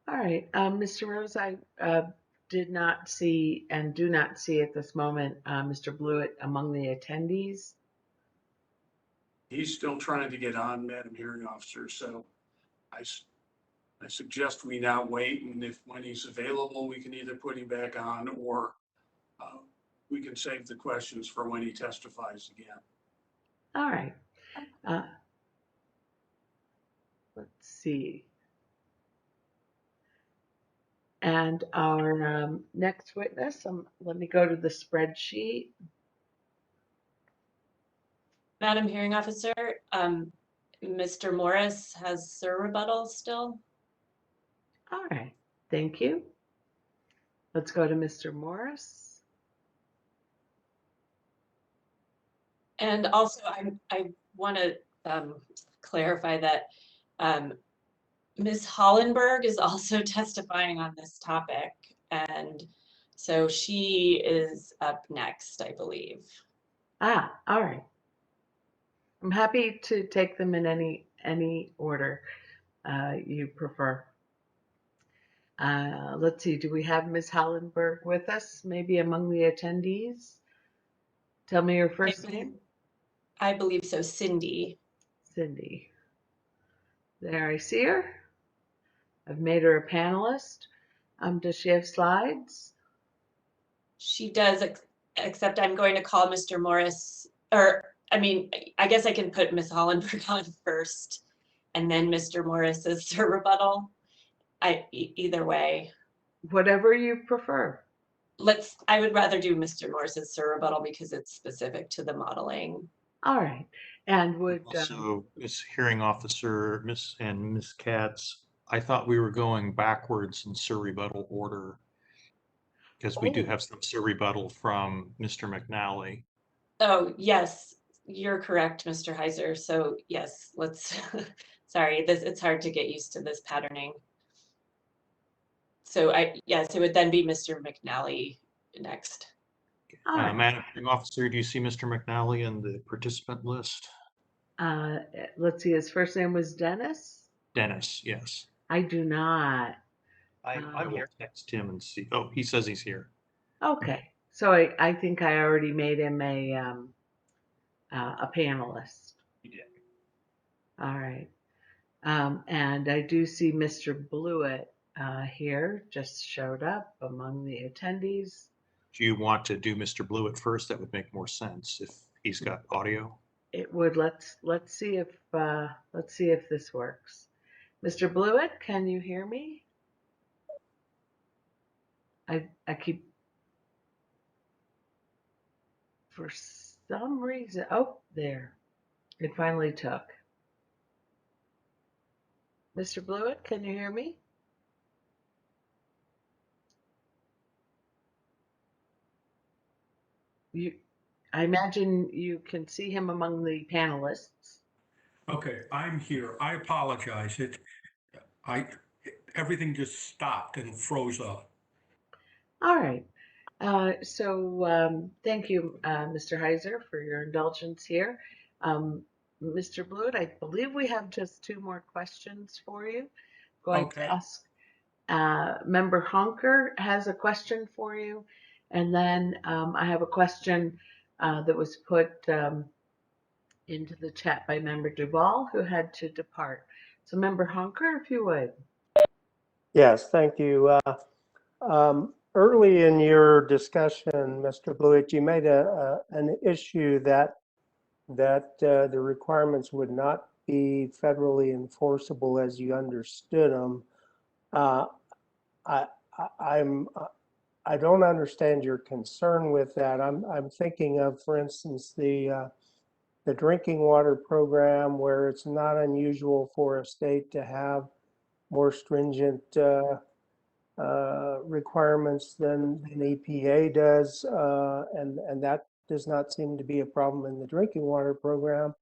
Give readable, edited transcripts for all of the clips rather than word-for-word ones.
All right, Mr. Rose, I did not see and do not see at this moment Mr. Blewett among the attendees. He's still trying to get on, Madam Hearing Officer, so I suggest we now wait, and when he's available, we can either put him back on or we can save the questions for when he testifies again. All right. Let's see. And our next witness, let me go to the spreadsheet. Madam Hearing Officer, Mr. Morris has a rebuttal still. All right, thank you. Let's go to Mr. Morris. And also, I want to clarify that Ms. Hollenberg is also testifying on this topic, and so she is up next, I believe. All right. I'm happy to take them in any order you prefer. Let's see, do we have Ms. Hollenberg with us, maybe among the attendees? Tell me your first name. I believe so, Cindy. Cindy. There, I see her. I've made her a panelist. Does she have slides? She does, except I'm going to call Mr. Morris, or I mean, I guess I can put Ms. Hollenberg on first, and then Mr. Morris's rebuttal. Either way. Whatever you prefer. I would rather do Mr. Morris's rebuttal because it's specific to the modeling. All right. And would also, Ms. Hearing Officer, Ms. Katz, I thought we were going backwards in rebuttal order because we do have some rebuttal from Mr. McNally. Oh, yes, you're correct, Mr. Heiser. So yes, let's, sorry, it's hard to get used to this patterning. So yes, it would then be Mr. McNally next. Madam Hearing Officer, do you see Mr. McNally in the participant list? Let's see, his first name was Dennis? Dennis, yes. I do not. I will text him and see. Oh, he says he's here. Okay, so I think I already made him a panelist. You did. All right. And I do see Mr. Blewett here, just showed up among the attendees. Do you want to do Mr. Blewett first? That would make more sense if he's got audio. It would. Let's see if this works. Mr. Blewett, can you hear me? I keep, for some reason, oh, there. It finally took. Mr. Blewett, can you hear me? I imagine you can see him among the panelists. Okay, I'm here. I apologize. Everything just stopped and froze up. All right. So thank you, Mr. Heiser, for your indulgence here. Mr. Blewett, I believe we have just two more questions for you. Going to ask Member Honker has a question for you, and then I have a question that was put into the chat by Member Duval, who had to depart. So Member Honker, if you would. Yes, thank you. Early in your discussion, Mr. Blewett, you made an issue that the requirements would not be federally enforceable as you understood them. I don't understand your concern with that. I'm thinking of, for instance, the drinking water program, where it's not unusual for a state to have more stringent requirements than EPA does, and that does not seem to be a problem in the drinking water program.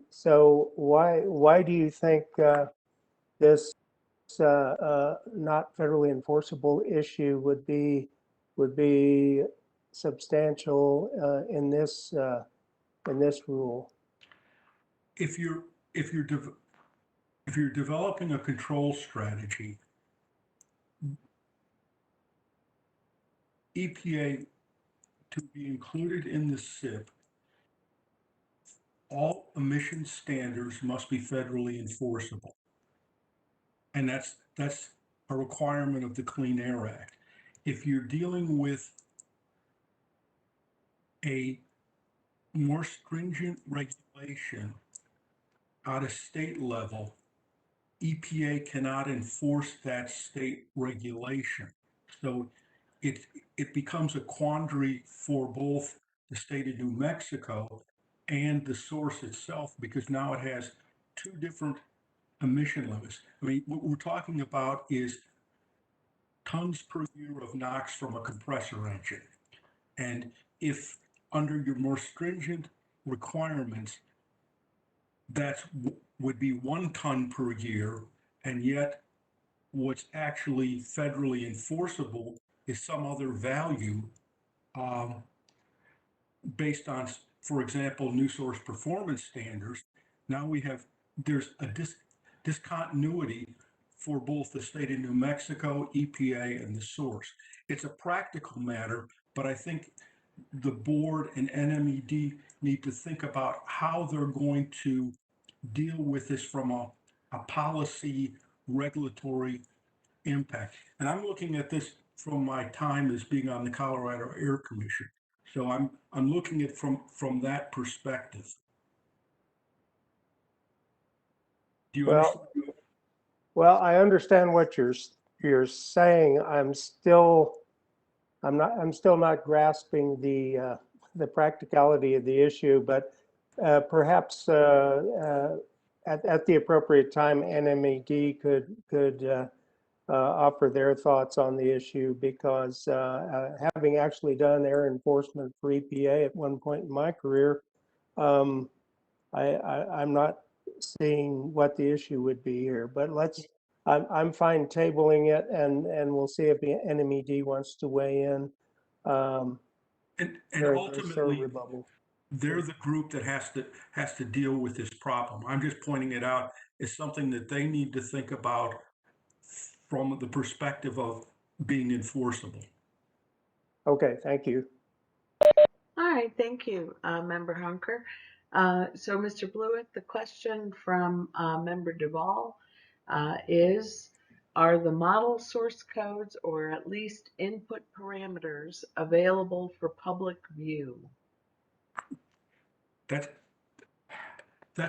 So why do you think this not federally enforceable issue would be substantial in this rule? If you're developing a control strategy EPA to be included in the SIP, all emission standards must be federally enforceable. And that's a requirement of the Clean Air Act. If you're dealing with a more stringent regulation at a state level, EPA cannot enforce that state regulation. So it becomes a quandary for both the state of New Mexico and the source itself, because now it has two different emission limits. I mean, what we're talking about is tons per year of NOx from a compressor engine. And if under your more stringent requirements, that would be 1 ton per year, and yet what's actually federally enforceable is some other value um, based on, for example, new source performance standards. Now there's a discontinuity for both the state of New Mexico, EPA, and the source. It's a practical matter, but I think the board and NMED need to think about how they're going to deal with this from a policy regulatory impact. And I'm looking at this from my time as being on the Colorado Air Commission. So I'm looking at from that perspective. Do you understand? Well, I understand what you're saying. I'm still not grasping the practicality of the issue, but perhaps at the appropriate time, NMED could offer their thoughts on the issue, because having actually done air enforcement for EPA at one point in my career, I'm not seeing what the issue would be here. But I'm fine tabling it, and we'll see if the NMED wants to weigh in. And ultimately, they're the group that has to deal with this problem. I'm just pointing it out as something that they need to think about from the perspective of being enforceable. Okay, thank you. All right, thank you, Member Hunker. So, Mr. Blewett, the question from Member Duvall is, are the model source codes, or at least input parameters, available for public view? That's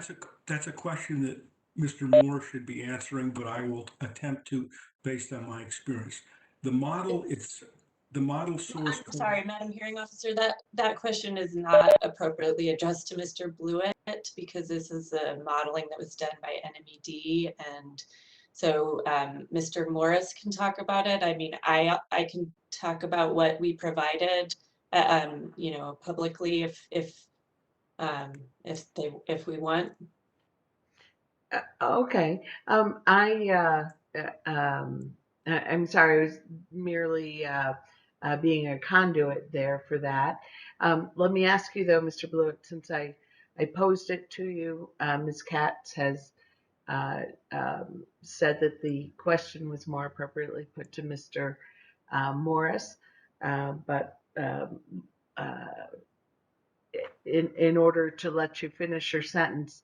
a question that Mr. Moore should be answering, but I will attempt to based on my experience. The model source I'm code. sorry, Madam Hearing Officer, that question is not appropriately addressed to Mr. Blewett, because this is a modeling that was done by NMED, and so Mr. Morris can talk about it. I mean, I can talk about what we provided, publicly if we want. Okay. I'm sorry, I was merely being a conduit there for that. Let me ask you though, Mr. Blewett, since I posed it to you, Ms. Katz has said that the question was more appropriately put to Mr. Morris, but in order to let you finish your sentence,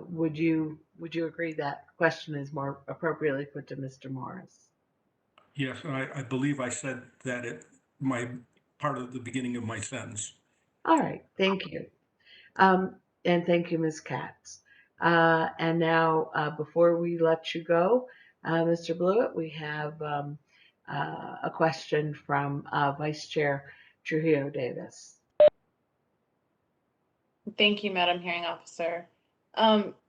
would you agree that question is more appropriately put to Mr. Morris? Yes, I believe I said that at my part of the beginning of my sentence. All right, thank you. And thank you, Ms. Katz. And now, before we let you go, Mr. Blewett, we have a question from Vice Chair Trujillo Davis. Thank you, Madam Hearing Officer.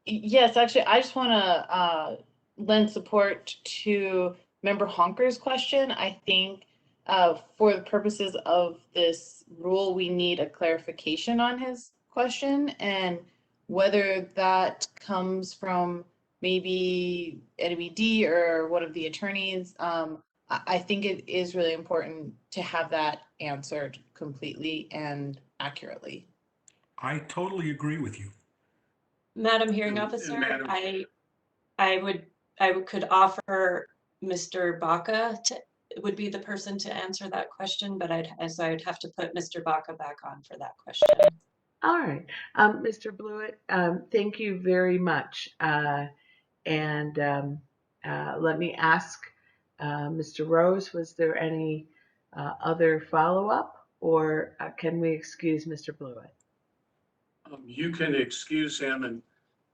Yes, actually, I just want to lend support to Member Honker's question. I think for the purposes of this rule, we need a clarification on his question, and whether that comes from maybe NMED or one of the attorneys. I think it is really important to have that answered completely and accurately. I totally agree with you. Madam Hearing Officer, I could offer Mr. Baca would be the person to answer that question, but I'd have to put Mr. Baca back on for that question. All right. Mr. Blewett, thank you very much. And let me ask Mr. Rose, was there any other follow-up, or can we excuse Mr. Blewett? You can excuse him,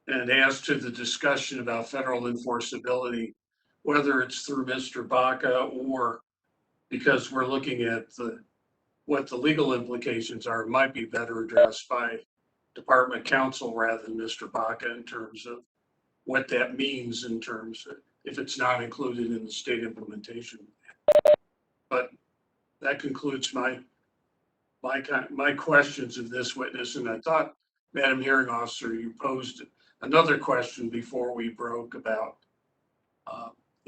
and as to the discussion about federal enforceability, whether it's through Mr. Baca or because we're looking at what the legal implications are, might be better addressed by department counsel rather than Mr. Baca in terms of what that means in terms of if it's not included in the state implementation. But that concludes my questions of this witness. And I thought, Madam Hearing Officer, you posed another question before we broke about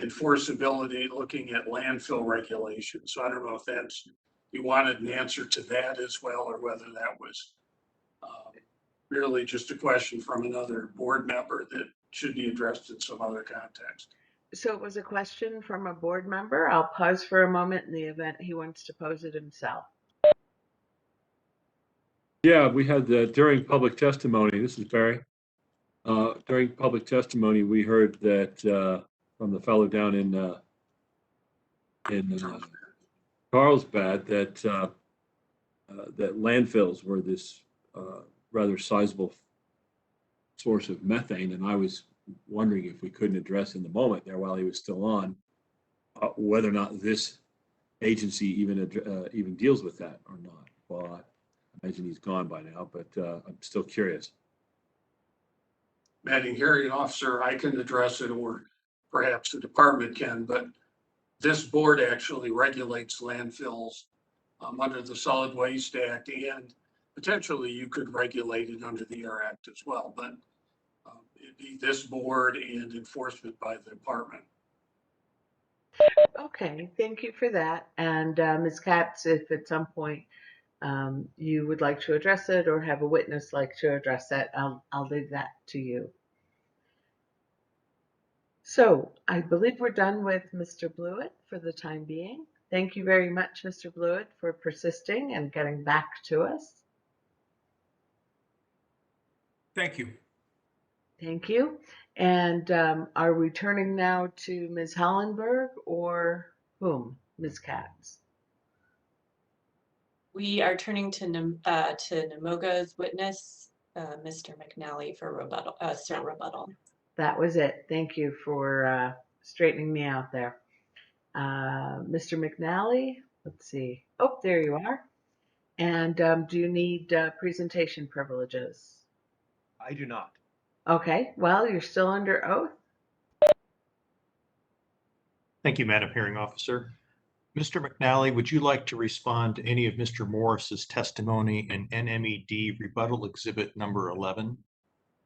enforceability, looking at landfill regulations. So I don't know if you wanted an answer to that as well, or whether that was merely just a question from another board member that should be addressed in some other context. So it was a question from a board member. I'll pause for a moment in the event he wants to pose it himself. Yeah, we had during public testimony, this is Barry. During public testimony, we heard that from the fellow down in Carlsbad that landfills were this rather sizable source of methane, and I was wondering if we couldn't address in the moment there while he was still on whether or not this agency even deals with that or not. Well, I imagine he's gone by now, but I'm still curious. Madam Hearing Officer, I can address it, or perhaps the department can, but this board actually regulates landfills under the Solid Waste Act, and potentially you could regulate it under the Air Act as well, but it'd be this board and enforcement by the department. Okay, thank you for that. And Ms. Katz, if at some point you would like to address it or have a witness like to address it, I'll leave that to you. So I believe we're done with Mr. Blewett for the time being. Thank you very much, Mr. Blewett, for persisting and getting back to us. Thank you. Thank you. And are we turning now to Ms. Hollenberg or whom? Ms. Katz? We are turning to NMOGA's witness, Mr. McNally, for rebuttal. Rebuttal. That was it. Thank you for straightening me out there. Mr. McNally, let's see. Oh, there you are. And do you need presentation privileges? I do not. Okay, well, you're still under oath. Thank you, Madam Hearing Officer. Mr. McNally, would you like to respond to any of Mr. Morris's testimony in NMED Rebuttal Exhibit number 11?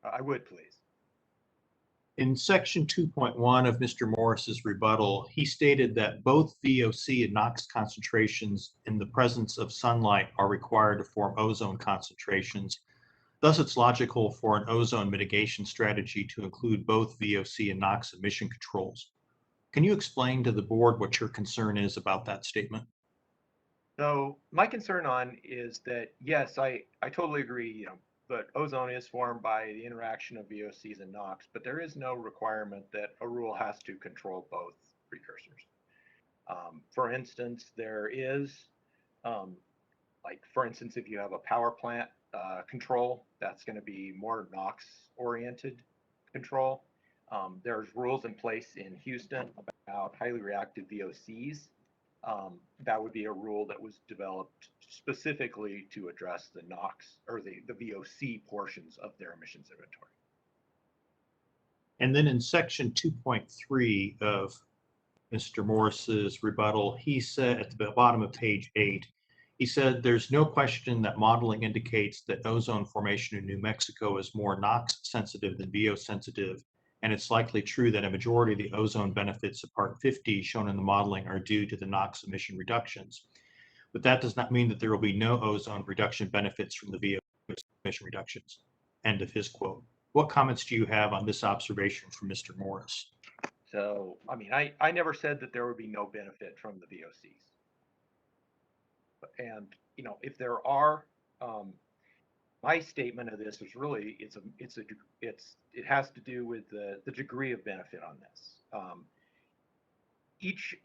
I would, please. In section 2.1 of Mr. Morris's rebuttal, he stated that both VOC and NOx concentrations in the presence of sunlight are required to form ozone concentrations. Thus, it's logical for an ozone mitigation strategy to include both VOC and NOx emission controls. Can you explain to the board what your concern is about that statement? So my concern is that, yes, I totally agree, but ozone is formed by the interaction of VOCs and NOx, but there is no requirement that a rule has to control both precursors. For instance, there is, for instance, if you have a power plant control, that's going to be more NOx oriented control. There's rules in place in Houston about highly reactive VOCs. That would be a rule that was developed specifically to address the NOx or the VOC portions of their emissions inventory. And then in section 2.3 of Mr. Morris's rebuttal, he said at the bottom of page 8, he said there's no question that modeling indicates that ozone formation in New Mexico is more NOx sensitive than VO sensitive, and it's likely true that a majority of the ozone benefits of Part 50 shown in the modeling are due to the NOx emission reductions. But that does not mean that there will be no ozone reduction benefits from the VO emission reductions. End of his quote. What comments do you have on this observation from Mr. Morris? So, I mean, I never said that there would be no benefit from the VOCs. And, you know, if there are, my statement of this is really, it has to do with the degree of benefit on this. Each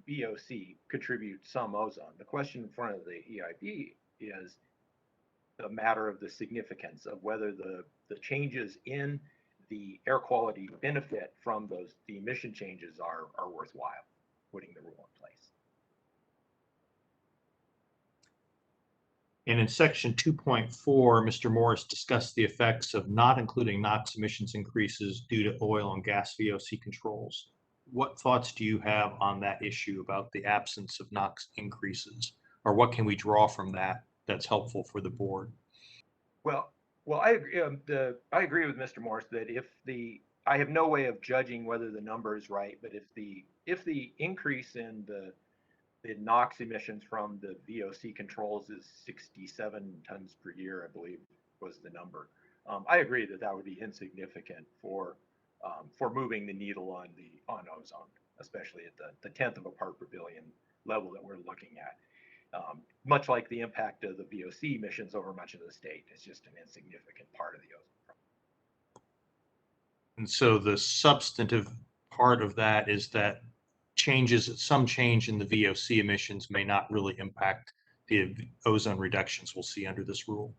VOC contributes some ozone. The question in front of the EIB is the matter of the significance of whether the changes in the air quality benefit from the emission changes are worthwhile putting the rule in place. And in section 2.4, Mr. Morris discussed the effects of not including NOx emissions increases due to oil and gas VOC controls. What thoughts do you have on that issue about the absence of NOx increases, or what can we draw from that that's helpful for the board? Well, I agree with Mr. Morris that I have no way of judging whether the number is right, but if the increase in the NOx emissions from the VOC controls is 67 tons per year, I believe was the number. I agree that would be insignificant for moving the needle on ozone, especially at the 10th of a part per billion level that we're looking at. Much like the impact of the VOC emissions over much of the state, it's just an insignificant part of the ozone problem. And so the substantive part of that is that some change in the VOC emissions may not really impact the ozone reductions we'll see under this rule.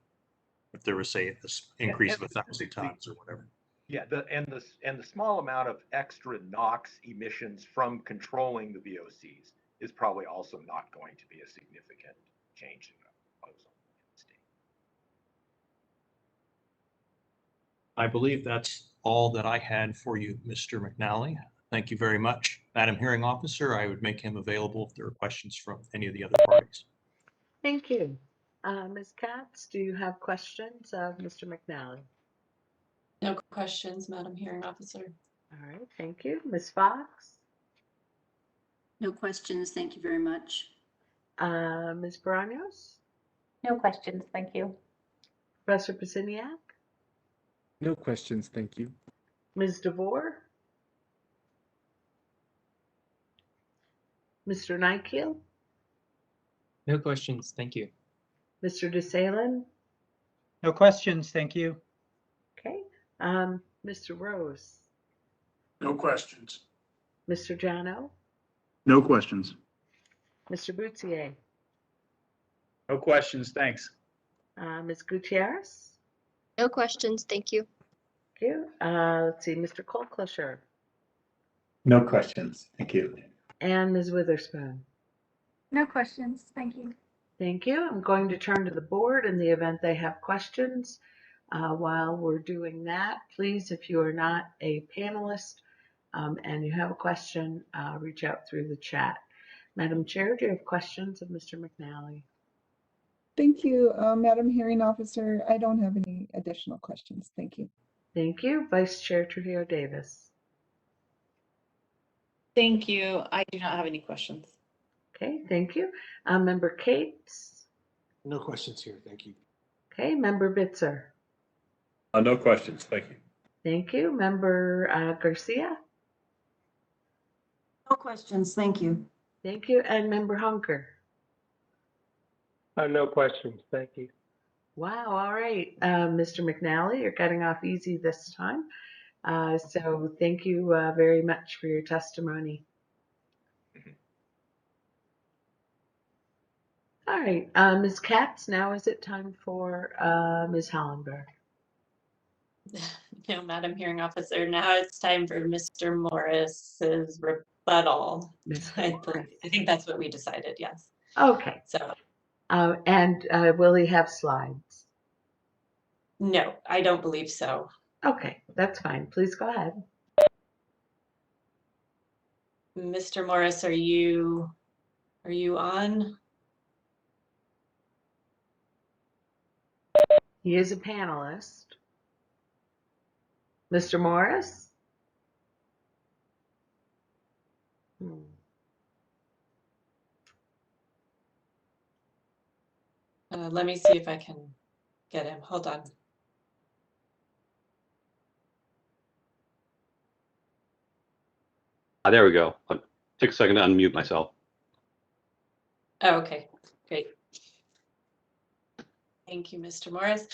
If there was, say, this increase of 1,000 tons or whatever. Yeah, and the small amount of extra NOx emissions from controlling the VOCs is probably also not going to be a significant change in the ozone in the state. I believe that's all that I had for you, Mr. McNally. Thank you very much. Madam Hearing Officer, I would make him available if there are questions from any of the other parties. Thank you. Ms. Katz, do you have questions of Mr. McNally? No questions, Madam Hearing Officer. All right, thank you. Ms. Fox? No questions, thank you very much. Ms. Baranos? No questions, thank you. Professor Pasiniak? No questions, thank you. Ms. DeVore? Mr. Nykiel? No questions, thank you. Mr. DeSalen? No questions, thank you. Okay. Mr. Rose? No questions. Mr. Jano? No questions. Mr. Boutier? No questions, thanks. Ms. Gutierrez? No questions, thank you. Thank you. Let's see, Mr. Colclusher? No questions, thank you. And Ms. Witherspoon? No questions, thank you. Thank you. I'm going to turn to the board in the event they have questions. While we're doing that, please, if you are not a panelist and you have a question, reach out through the chat. Madam Chair, do you have questions of Mr. McNally? Thank you, Madam Hearing Officer. I don't have any additional questions. Thank you. Thank you. Vice Chair Trujillo Davis. Thank you. I do not have any questions. Okay, thank you. Member Cates? No questions here, thank you. Okay, Member Bitzer? No questions, thank you. Thank you. Member Garcia? No questions, thank you. Thank you. And Member Hunker? No questions, thank you. Wow, all right. Mr. McNally, you're getting off easy this time. So thank you very much for your testimony. All right, Ms. Katz, now is it time for Ms. Hollenberg? No, Madam Hearing Officer, now it's time for Mr. Morris's rebuttal. I think that's what we decided, yes. Okay. So. And will he have slides? No, I don't believe so. Okay, that's fine. Please go ahead. Mr. Morris, are you on? He is a panelist. Mr. Morris? Let me see if I can get him. Hold on. There we go. Take a second to unmute myself. Oh, okay, great. Thank you, Mr. Morris.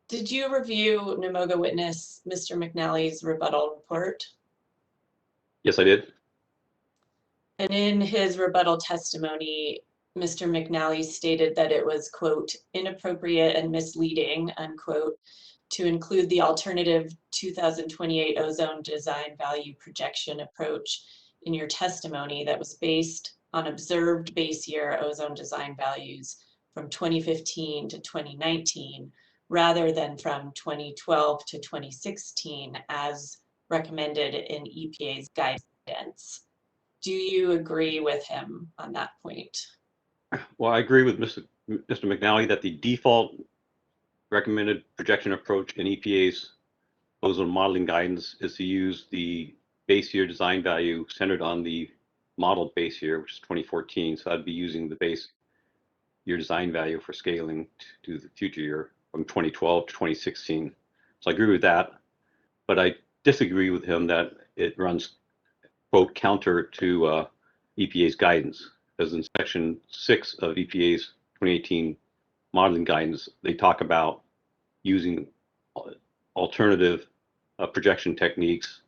Did you review Namoga witness Mr. McNally's rebuttal report? Yes, I did. And in his rebuttal testimony, Mr. McNally stated that it was, quote, inappropriate and misleading, unquote, to include the alternative 2028 ozone design value projection approach in your testimony that was based on observed base year ozone design values from 2015 to 2019, rather than from 2012 to 2016 as recommended in EPA's guidance. Do you agree with him on that point? Well, I agree with Mr. McNally that the default recommended projection approach in EPA's ozone modeling guidance is to use the base year design value centered on the modeled base year, which is 2014. So I'd be using the base year design value for scaling to the future year from 2012 to 2016. So I agree with that, but I disagree with him that it runs, quote, counter to EPA's guidance, because in section 6 of EPA's 2018 modeling guidance, they talk about using alternative projection techniques.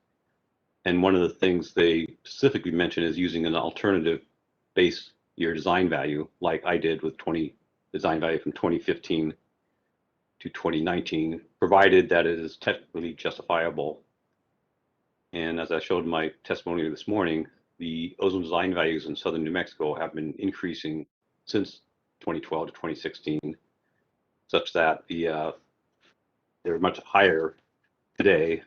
And one of the things they specifically mention is using an alternative base year design value, like I did with design value from 2015 to 2019, provided that it is technically justifiable. And as I showed in my testimony this morning, the ozone design values in southern New Mexico have been increasing since 2012 to 2016, such that they're much higher today.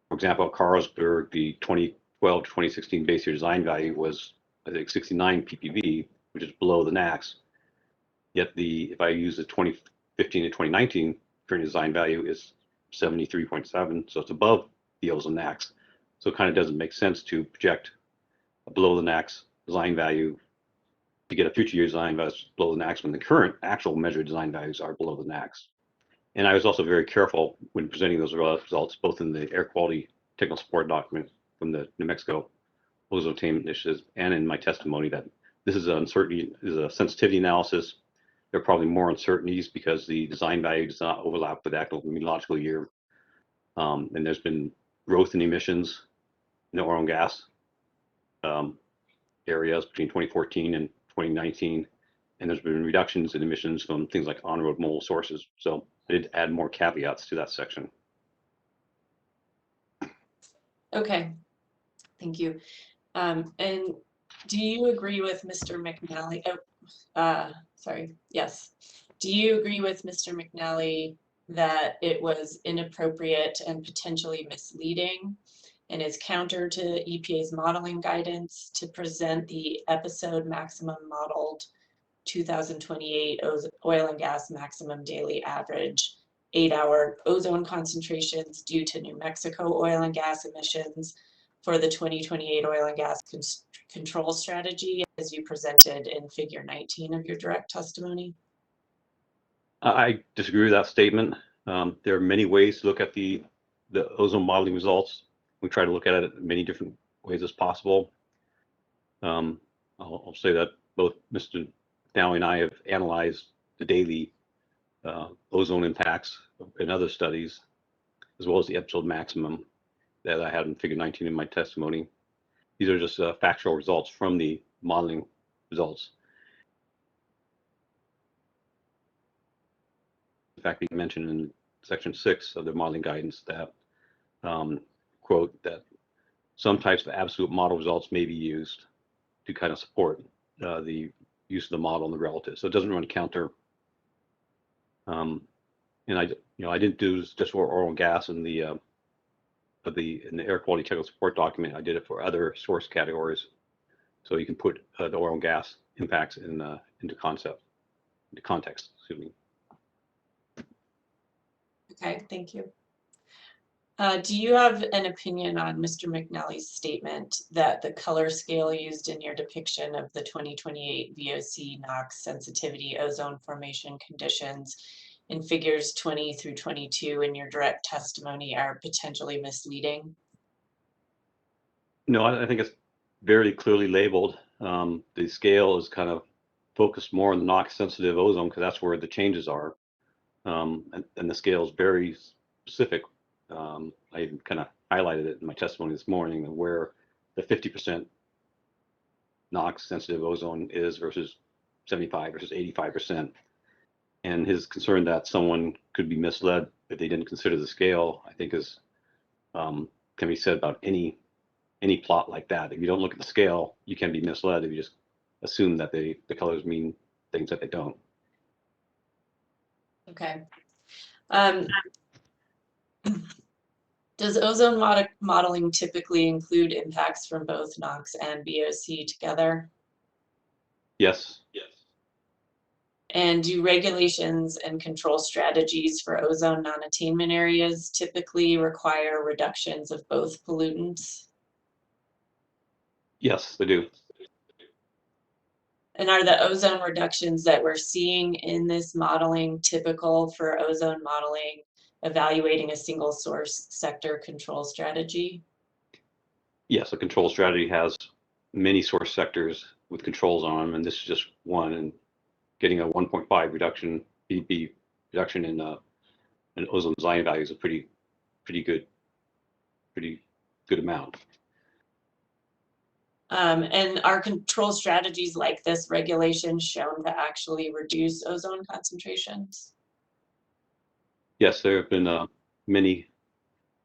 For example, at Carlsberg, the 2012 to 2016 base year design value was, I think, 69 ppb, which is below the NAAQS. Yet if I use the 2015 to 2019 current design value is 73.7, so it's above the ozone NAAQS. So it kind of doesn't make sense to project a below the NAAQS design value to get a future year design value below the NAAQS when the current actual measured design values are below the NAAQS. And I was also very careful when presenting those results, both in the air quality technical support document from the New Mexico Ozone Attainment Initiative and in my testimony, that this is a sensitivity analysis. There are probably more uncertainties because the design value does not overlap with the actual meteorological year. And there's been growth in emissions in the oil and gas areas between 2014 and 2019. And there's been reductions in emissions from things like on-road mobile sources. So I did add more caveats to that section. Okay, thank you. And do you agree with Mr. McNally? Sorry, yes. Do you agree with Mr. McNally that it was inappropriate and potentially misleading and is counter to EPA's modeling guidance to present the episode maximum modeled 2028 oil and gas maximum daily average 8-hour ozone concentrations due to New Mexico oil and gas emissions for the 2028 oil and gas control strategy as you presented in figure 19 of your direct testimony? I disagree with that statement. There are many ways to look at the ozone modeling results. We try to look at it in many different ways as possible. I'll say that both Mr. Downey and I have analyzed the daily ozone impacts in other studies, as well as the episode maximum that I had in figure 19 in my testimony. These are just factual results from the modeling results. In fact, he mentioned in section 6 of the modeling guidance that, quote, that some types of absolute model results may be used to kind of support the use of the model and the relative. So it doesn't run counter. And I didn't do this just for oil and gas in the air quality technical support document. I did it for other source categories. So you can put the oil and gas impacts into context, excuse me. Okay, thank you. Do you have an opinion on Mr. McNally's statement that the color scale used in your depiction of the 2028 VOC NOx sensitivity ozone formation conditions in figures 20 through 22 in your direct testimony are potentially misleading? No, I think it's very clearly labeled. The scale is kind of focused more on the NOx sensitive ozone because that's where the changes are. And the scale is very specific. I even kind of highlighted it in my testimony this morning of where the 50% NOx sensitive ozone is versus 75 versus 85%. And his concern that someone could be misled if they didn't consider the scale, I think is can be said about any plot like that. If you don't look at the scale, you can be misled if you just assume that the colors mean things that they don't. Okay. Does ozone modeling typically include impacts from both NOx and VOC together? Yes. Yes. And do regulations and control strategies for ozone non-attainment areas typically require reductions of both pollutants? Yes, they do. And are the ozone reductions that we're seeing in this modeling typical for ozone modeling, evaluating a single source sector control strategy? Yes, a control strategy has many source sectors with controls on them, and this is just one. And getting a 1.5 reduction, ppb reduction in ozone design value is a pretty good amount. And are control strategies like this regulation shown to actually reduce ozone concentrations? Yes, there have been many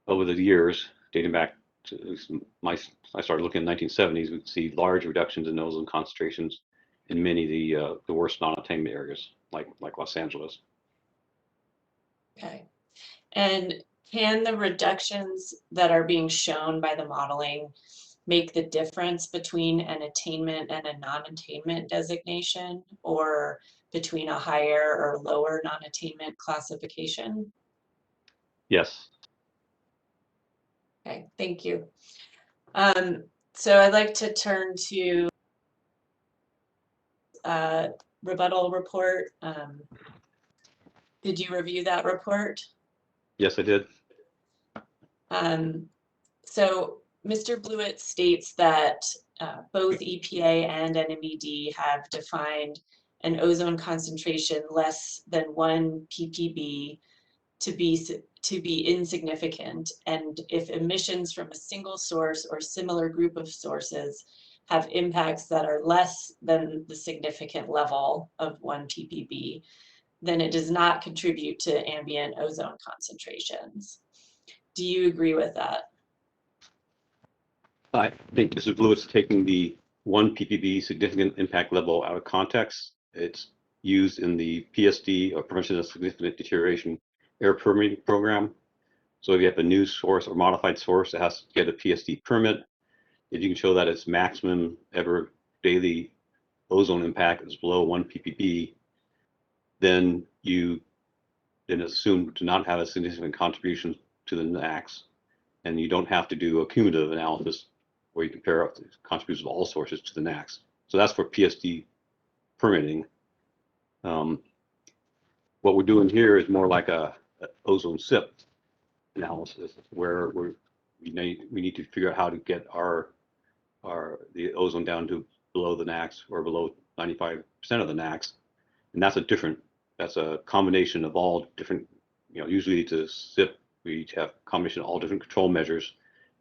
over the years, dating back to I started looking in the 1970s. We could see large reductions in ozone concentrations in many of the worst non-attainment areas, like Los Angeles. Okay. And can the reductions that are being shown by the modeling make the difference between an attainment and a non-attainment designation, or between a higher or lower non-attainment classification? Yes. Okay, thank you. So I'd like to turn to rebuttal report. Did you review that report? Yes, I did. So Mr. Blewett states that both EPA and NMED have defined an ozone concentration less than 1 ppb to be insignificant, and if emissions from a single source or similar group of sources have impacts that are less than the significant level of 1 ppb, then it does not contribute to ambient ozone concentrations. Do you agree with that? I think Mr. Blewett's taking the 1 ppb significant impact level out of context. It's used in the PSD, or Prevention of Significant Deterioration, air permitting program. So if you have a new source or modified source that has to get a PSD permit, if you can show that its maximum ever daily ozone impact is below 1 ppb, then you assume to not have a significant contribution to the NACs, and you don't have to do a cumulative analysis where you compare up the contributions of all sources to the NACs. So that's for PSD permitting. What we're doing here is more like a ozone SIP analysis, where we need to figure out how to get the ozone down to below the NACs or below 95% of the NACs, and that's a combination of all different. Usually to SIP we have a combination of all different control measures.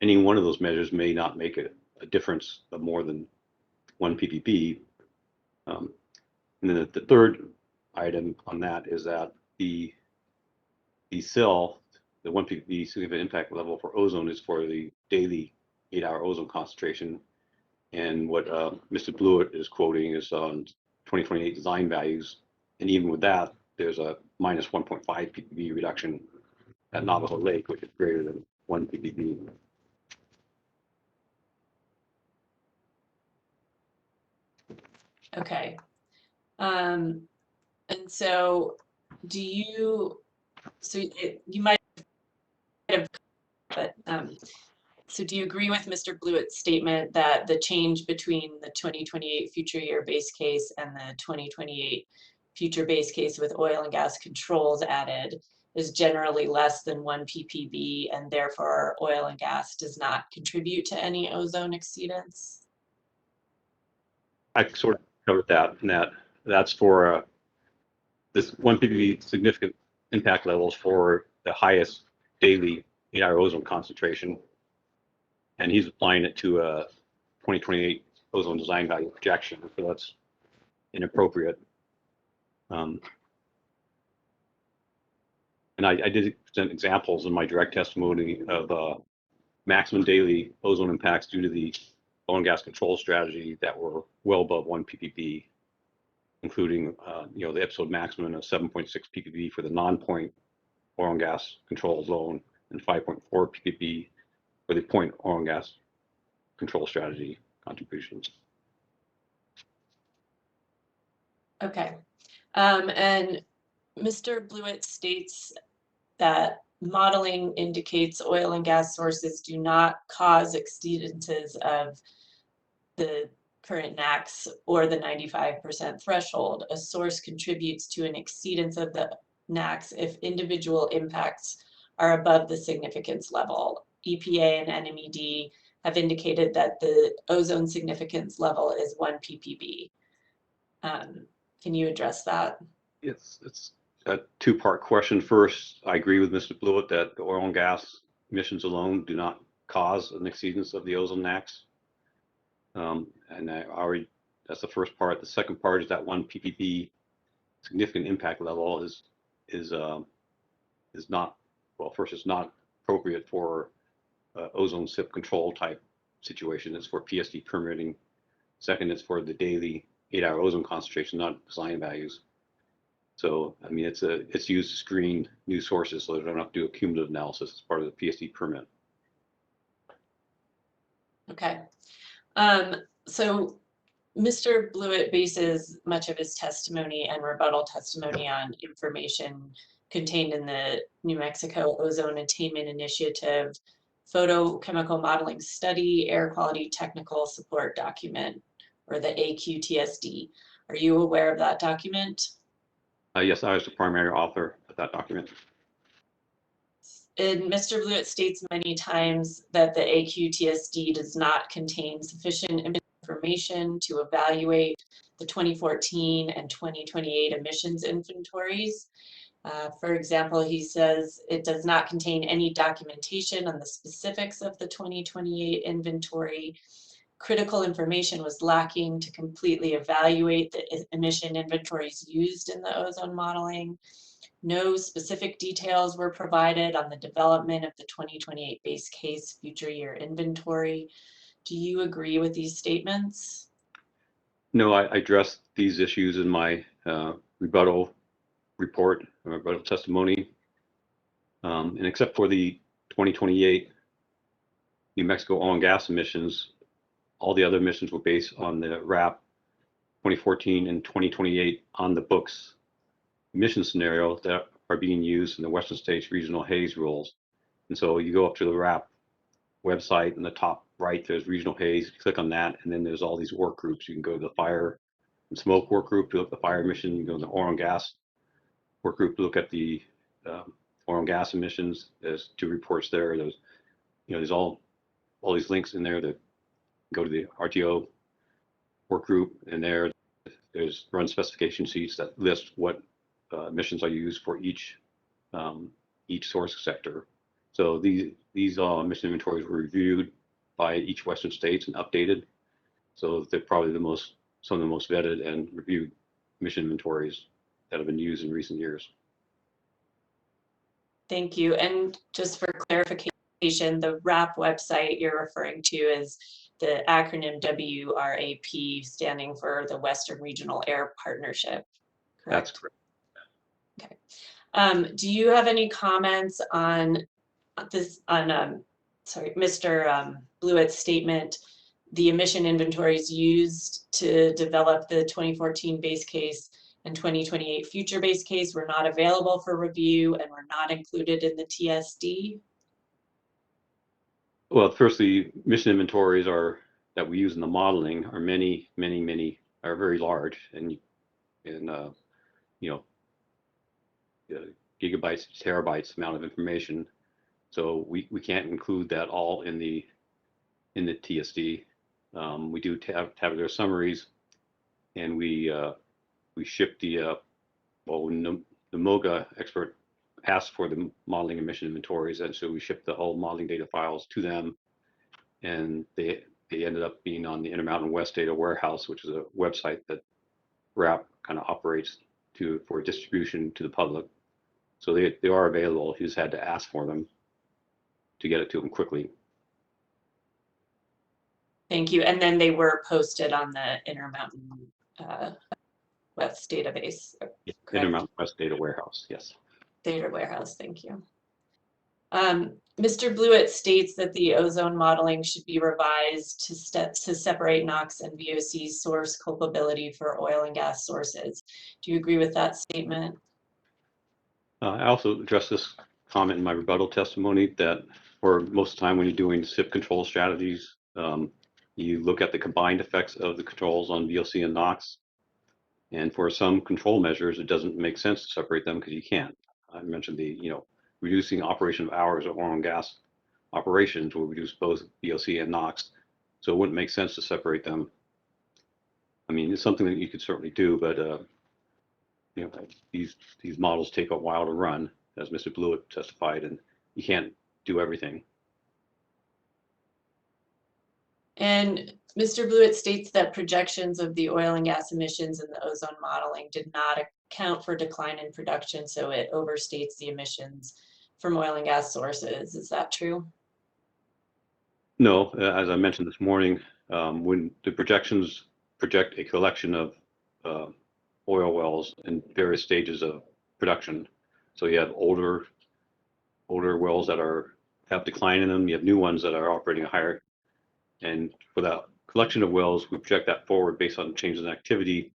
Any one of those measures may not make a difference of more than 1 ppb. And then the third item on that is that the cell, the 1 ppb significant impact level for ozone, is for the daily 8-hour ozone concentration. And what Mr. Blewett is quoting is on 2028 design values. And even with that, there's a minus 1.5 ppb reduction at Navajo Lake, which is greater than 1 ppb. Okay. And so you might have, but so do you agree with Mr. Blewett's statement that the change between the 2028 future year base case and the 2028 future base case with oil and gas controls added is generally less than 1 ppb, and therefore oil and gas does not contribute to any ozone exceedance? I sort of covered that, and that's for this 1 ppb significant impact levels for the highest daily 8-hour ozone concentration, and he's applying it to a 2028 ozone design value projection, so that's inappropriate. And I did present examples in my direct testimony of maximum daily ozone impacts due to the oil and gas control strategy that were well above 1 ppb, including the episode maximum of 7.6 ppb for the non-point oil and gas control zone and 5.4 ppb for the point oil and gas control strategy contributions. Okay. And Mr. Blewett states that modeling indicates oil and gas sources do not cause exceedances of the current NAAQS or the 95% threshold. A source contributes to an exceedance of the NAAQS if individual impacts are above the significance level. EPA and NMED have indicated that the ozone significance level is 1 ppb. Can you address that? It's a two-part question. First, I agree with Mr. Blewett that the oil and gas emissions alone do not cause an exceedance of the ozone NAAQS. And that's the first part. The second part is that 1 ppb significant impact level is not, well, first, it's not appropriate for ozone SIP control type situation. It's for PSD permitting. Second, it's for the daily 8-hour ozone concentration, not design values. So, I mean, it's used to screen new sources, so they don't have to do a cumulative analysis as part of the PSD permit. Okay. So Mr. Blewett bases much of his testimony and rebuttal testimony on information contained in the New Mexico Ozone Attainment Initiative Photochemical Modeling Study Air Quality Technical Support Document, or the AQTSD. Are you aware of that document? Yes, I was the primary author of that document. And Mr. Blewett states many times that the AQTSD does not contain sufficient information to evaluate the 2014 and 2028 emissions inventories. For example, he says it does not contain any documentation on the specifics of the 2028 inventory. Critical information was lacking to completely evaluate the emission inventories used in the ozone modeling. No specific details were provided on the development of the 2028 base case future year inventory. Do you agree with these statements? No, I addressed these issues in my rebuttal report, rebuttal testimony. And except for the 2028 New Mexico oil and gas emissions, all the other emissions were based on the RAP 2014 and 2028 on the books emission scenario that are being used in the Western States Regional Haze Rules. And so you go up to the RAP website in the top right, there's Regional Haze, you click on that, and then there's all these work groups. You can go to the fire and smoke work group to look at the fire emission, you can go to the oil and gas work group to look at the oil and gas emissions. There's 2 reports there. There's all these links in there that go to the RTO work group, and there's run specification sheets that list what emissions are used for each source sector. So these emission inventories were reviewed by each Western states and updated. So they're probably some of the most vetted and reviewed emission inventories that have been used in recent years. Thank you. And just for clarification, the RAP website you're referring to is the acronym WRAP, standing for the Western Regional Air Partnership, correct? That's correct. Okay. Do you have any comments on this, Mr. Blewett's statement, the emission inventories used to develop the 2014 base case and 2028 future base case were not available for review and were not included in the TSD? Well, first, the emission inventories that we use in the modeling are are very large, and gigabytes, terabytes amount of information. So we can't include that all in the TSD. We do tabular summaries, and we ship the MOGA expert asked for the modeling emission inventories, and so we shipped the whole modeling data files to them, and they ended up being on the Intermountain West Data Warehouse, which is a website that RAP kind of operates for distribution to the public. So they are available. He just had to ask for them to get it to him quickly. Thank you. And then they were posted on the Intermountain West database. Yeah, Intermountain West Data Warehouse, yes. Data warehouse, thank you. Mr. Blewett states that the ozone modeling should be revised to separate NOx and VOC source culpability for oil and gas sources. Do you agree with that statement? I also addressed this comment in my rebuttal testimony that for most of the time when you're doing SIP control strategies, you look at the combined effects of the controls on VOC and NOx. And for some control measures, it doesn't make sense to separate them because you can't. I mentioned reducing operation of hours of oil and gas operations will reduce both VOC and NOx. So it wouldn't make sense to separate them. I mean, it's something that you could certainly do, but these models take a while to run, as Mr. Blewett testified, and you can't do everything. And Mr. Blewett states that projections of the oil and gas emissions in the ozone modeling did not account for decline in production, so it overstates the emissions from oil and gas sources. Is that true? No, as I mentioned this morning, when the projections project a collection of oil wells in various stages of production, so you have older wells that have decline in them, you have new ones that are operating higher. And for that collection of wells, we project that forward based on changes in activity.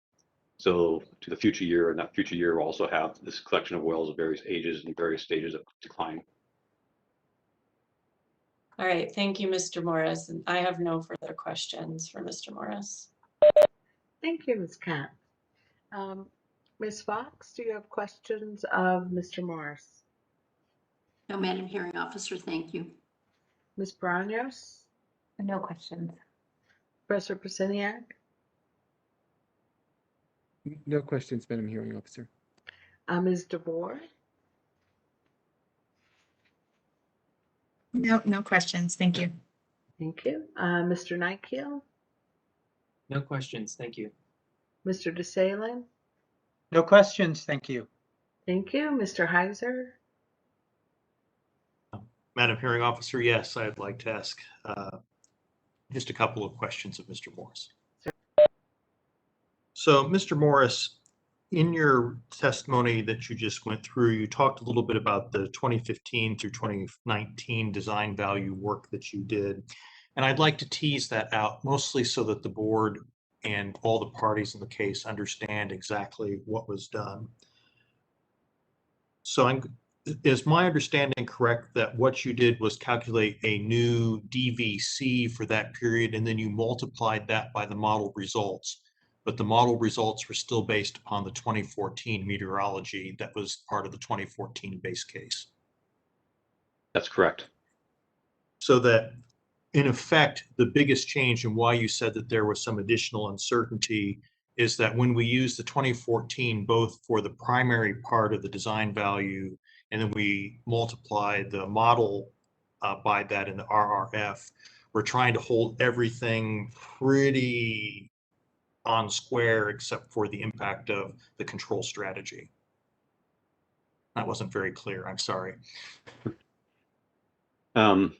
So to the future year, and that future year will also have this collection of wells of various ages and various stages of decline. All right, thank you, Mr. Morris. And I have no further questions for Mr. Morris. Thank you, Ms. Katz. Ms. Fox, do you have questions of Mr. Morris? No, Madam Hearing Officer, thank you. Ms. Braños? No questions. Professor Prasiniak? No questions, Madam Hearing Officer. Ms. DeBoer? No questions. Thank you. Thank you. Mr. Nykiel? No questions. Thank you. Mr. DeSalen? No questions. Thank you. Thank you. Mr. Heiser? Madam Hearing Officer, yes, I'd like to ask just a couple of questions of Mr. Morris. So, Mr. Morris, in your testimony that you just went through, you talked a little bit about the 2015 through 2019 design value work that you did. And I'd like to tease that out, mostly so that the board and all the parties in the case understand exactly what was done. So is my understanding correct that what you did was calculate a new DVC for that period, and then you multiplied that by the model results, but the model results were still based upon the 2014 meteorology that was part of the 2014 base case? That's correct. So that, in effect, the biggest change and why you said that there was some additional uncertainty is that when we use the 2014 both for the primary part of the design value, and then we multiply the model by that in the RRF, we're trying to hold everything pretty on square except for the impact of the control strategy. That wasn't very clear, I'm sorry. Could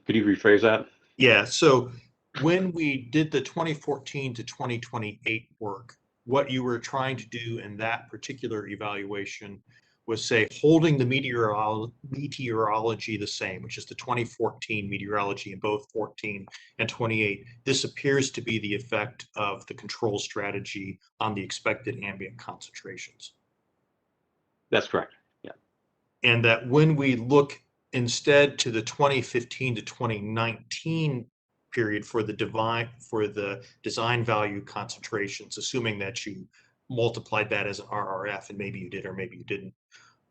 you rephrase that? Yeah, so when we did the 2014 to 2028 work, what you were trying to do in that particular evaluation was say holding the meteorology the same, which is the 2014 meteorology in both 14 and 28. This appears to be the effect of the control strategy on the expected ambient concentrations. That's correct, yeah. And that when we look instead to the 2015 to 2019 period for the design value concentrations, assuming that you multiplied that as an RRF, and maybe you did or maybe you didn't,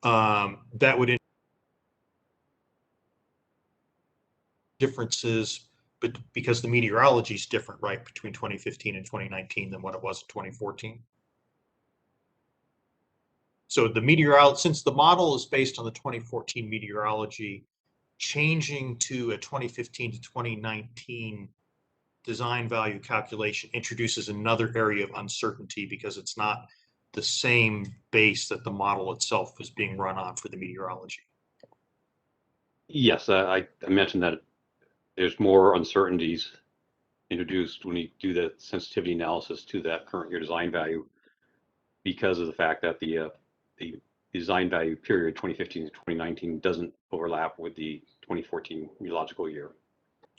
that would differences, but because the meteorology is different, right, between 2015 and 2019 than what it was in 2014. So the meteorology, since the model is based on the 2014 meteorology, changing to a 2015 to 2019 design value calculation introduces another area of uncertainty because it's not the same base that the model itself was being run on for the meteorology. Yes, I mentioned that there's more uncertainties introduced when you do the sensitivity analysis to that current year design value because of the fact that the design value period 2015 to 2019 doesn't overlap with the 2014 meteorological year.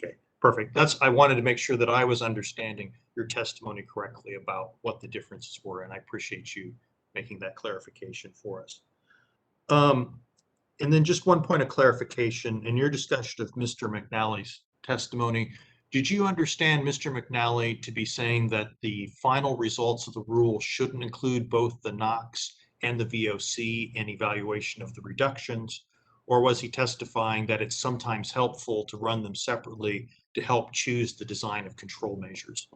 Okay, perfect. I wanted to make sure that I was understanding your testimony correctly about what the differences were, and I appreciate you making that clarification for us. And then just one point of clarification, in your discussion of Mr. McNally's testimony, did you understand Mr. McNally to be saying that the final results of the rule shouldn't include both the NOx and the VOC in evaluation of the reductions? Or was he testifying that it's sometimes helpful to run them separately to help choose the design of control measures?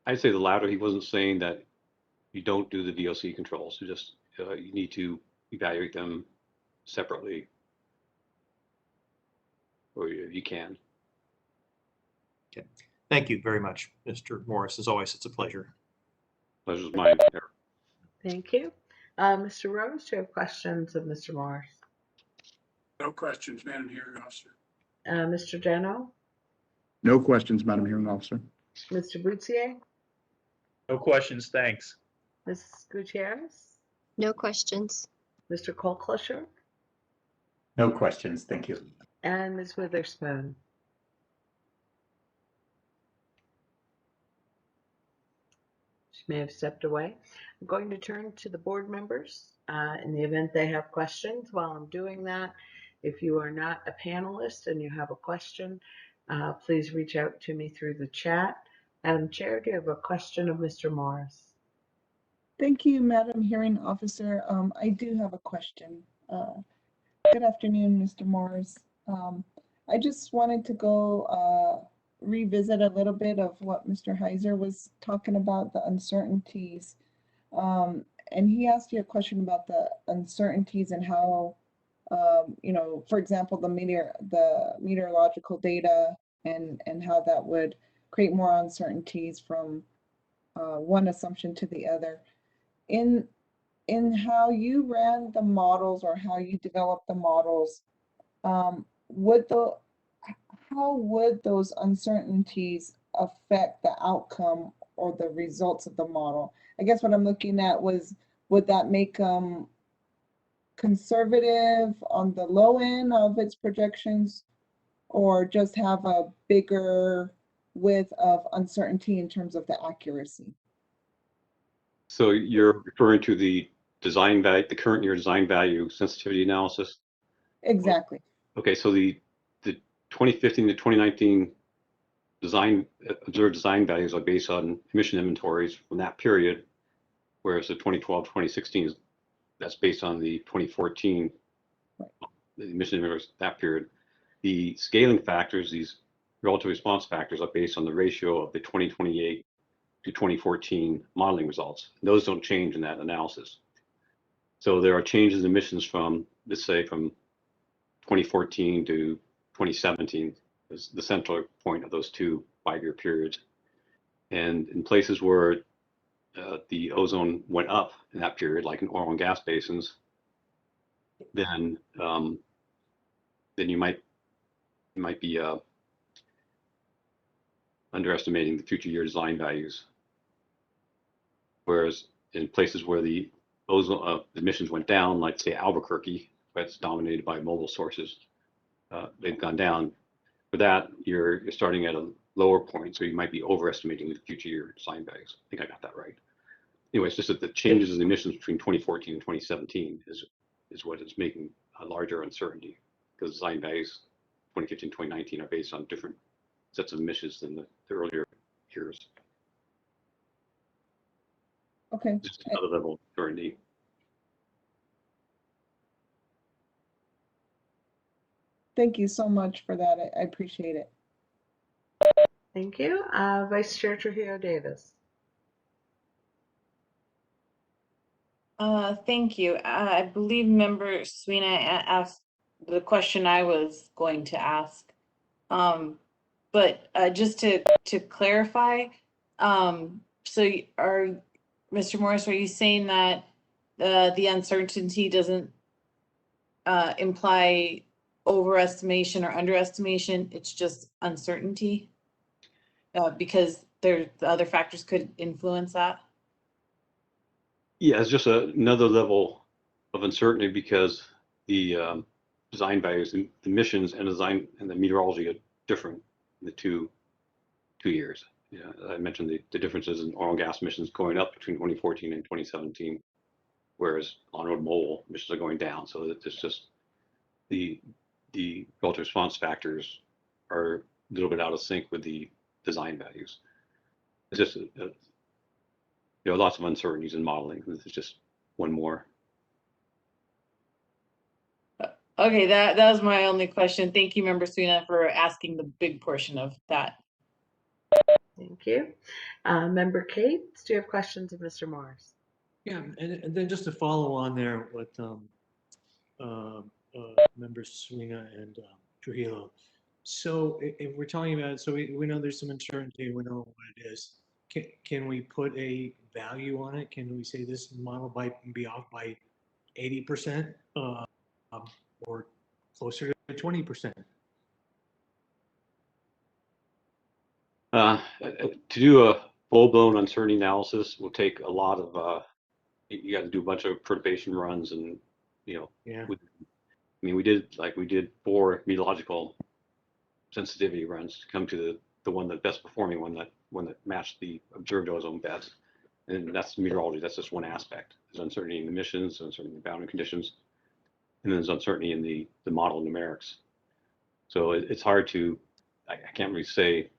I'd say the latter. He wasn't saying that you don't do the VOC controls. You just you need to evaluate them separately, or you can. Okay. Thank you very much, Mr. Morris. As always, it's a pleasure. Pleasure's mine. Thank you. Mr. Rose, do you have questions of Mr. Morris? No questions, Madam Hearing Officer. Mr. Jeno? No questions, Madam Hearing Officer. Mr. Boutier? No questions, thanks. Mrs. Gutierrez? No questions. Mr. Colclusher? No questions, thank you. And Ms. Witherspoon? She may have stepped away. I'm going to turn to the board members in the event they have questions. While I'm doing that, if you are not a panelist and you have a question, please reach out to me through the chat. Madam Chair, do you have a question of Mr. Morris? Thank you, Madam Hearing Officer. I do have a question. Good afternoon, Mr. Morris. I just wanted to go revisit a little bit of what Mr. Heiser was talking about, the uncertainties. And he asked you a question about the uncertainties and how, you know, for example, the meteorological data and how that would create more uncertainties from one assumption to the other. In how you ran the models or how you developed the models, how would those uncertainties affect the outcome or the results of the model? I guess what I'm looking at was, would that make them conservative on the low end of its projections, or just have a bigger width of uncertainty in terms of the accuracy? So you're referring to the design value, the current year design value sensitivity analysis? Exactly. Okay, so the 2015 to 2019 observed design values are based on emission inventories from that period, whereas the 2012, 2016 that's based on the 2014 the emission inventories that period. The scaling factors, these relative response factors, are based on the ratio of the 2028 to 2014 modeling results. Those don't change in that analysis. So there are changes in emissions from, let's say, from 2014 to 2017 is the central point of those two 5-year periods. And in places where the ozone went up in that period, like in oil and gas basins, then you might be underestimating the future year design values. Whereas in places where the ozone emissions went down, like say Albuquerque, where it's dominated by mobile sources, they've gone down. For that, you're starting at a lower point, so you might be overestimating the future year design values. I think I got that right. Anyway, it's just that the changes in emissions between 2014 and 2017 is what is making a larger uncertainty, because design values 2015, 2019 are based on different sets of emissions than the earlier years. Okay. Just another level of certainty. Thank you so much for that. I appreciate it. Thank you. Vice Chair Trujillo Davis. Thank you. I believe Member Sweeney asked the question I was going to ask. But just to clarify, so Mr. Morris, are you saying that the uncertainty doesn't imply overestimation or underestimation? It's just uncertainty? Because the other factors could influence that? Yeah, it's just another level of uncertainty because the design values, the emissions and design and the meteorology are different in the two years. Yeah, I mentioned the differences in oil and gas emissions going up between 2014 and 2017, whereas on-road mobile emissions are going down. So it's just the relative response factors are a little bit out of sync with the design values. It's just lots of uncertainties in modeling. This is just one more. Okay, that was my only question. Thank you, Member Sweeney, for asking the big portion of that. Thank you. Member Cates, do you have questions of Mr. Morris? Yeah, and then just to follow on there with Members Serena and Trujillo. So if we're talking about, so we know there's some uncertainty, we know what it is. Can we put a value on it? Can we say this model might be off by 80% or closer to 20%? To do a full-blown uncertainty analysis will take a lot of, you got to do a bunch of perturbation runs and, Yeah. we did 4 meteorological sensitivity runs to come to the one that best performing one that matched the observed ozone best. And that's meteorology. That's just one aspect. There's uncertainty in emissions, uncertainty in boundary conditions, and then there's uncertainty in the model numerics. So it's hard to, I can't really say,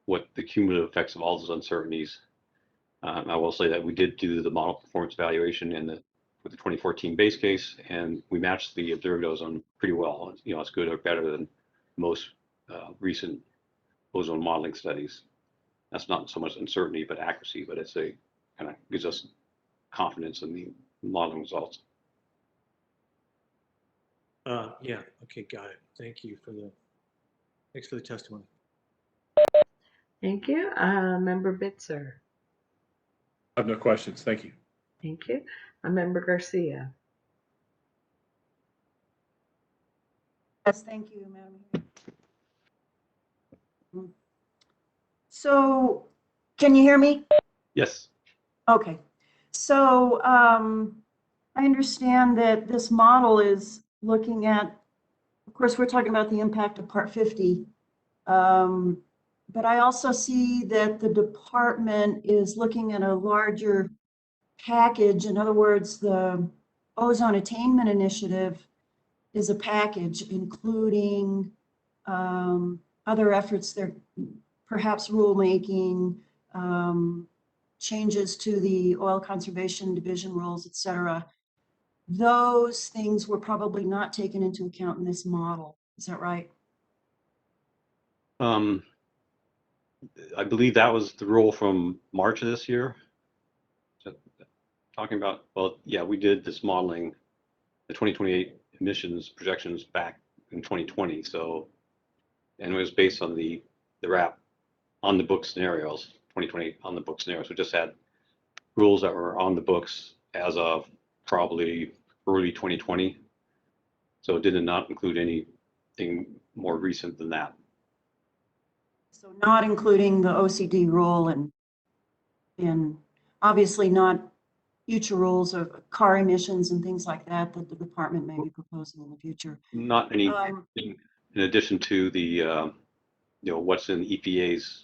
what the cumulative effects of all those uncertainties. I will say that we did do the model performance evaluation with the 2014 base case, and we matched the observed ozone pretty well. It's good or better than most recent ozone modeling studies. That's not so much uncertainty, but accuracy, but it's kind of gives us confidence in the modeling results. Yeah, okay, got it. Thanks for the testimony. Thank you. Member Bitzer. I have no questions. Thank you. Thank you. Member Garcia. Yes, thank you, Madam. So, can you hear me? Yes. Okay. So, I understand that this model is looking at, of course, we're talking about the impact of Part 50. But I also see that the department is looking at a larger package. In other words, the Ozone Attainment Initiative is a package, including other efforts there, perhaps rulemaking, changes to the Oil Conservation Division rules, et cetera. Those things were probably not taken into account in this model. Is that right? I believe that was the rule from March of this year. Talking about, well, yeah, we did this modeling, the 2028 emissions projections back in 2020. So, and it was based on the RAP on the book scenarios, 2020 on the book scenarios. We just had rules that were on the books as of probably early 2020. So it did not include anything more recent than that. So not including the OCD rule and obviously not future rules of car emissions and things like that the department may be proposing in the future. Not any, in addition to the, what's in EPA's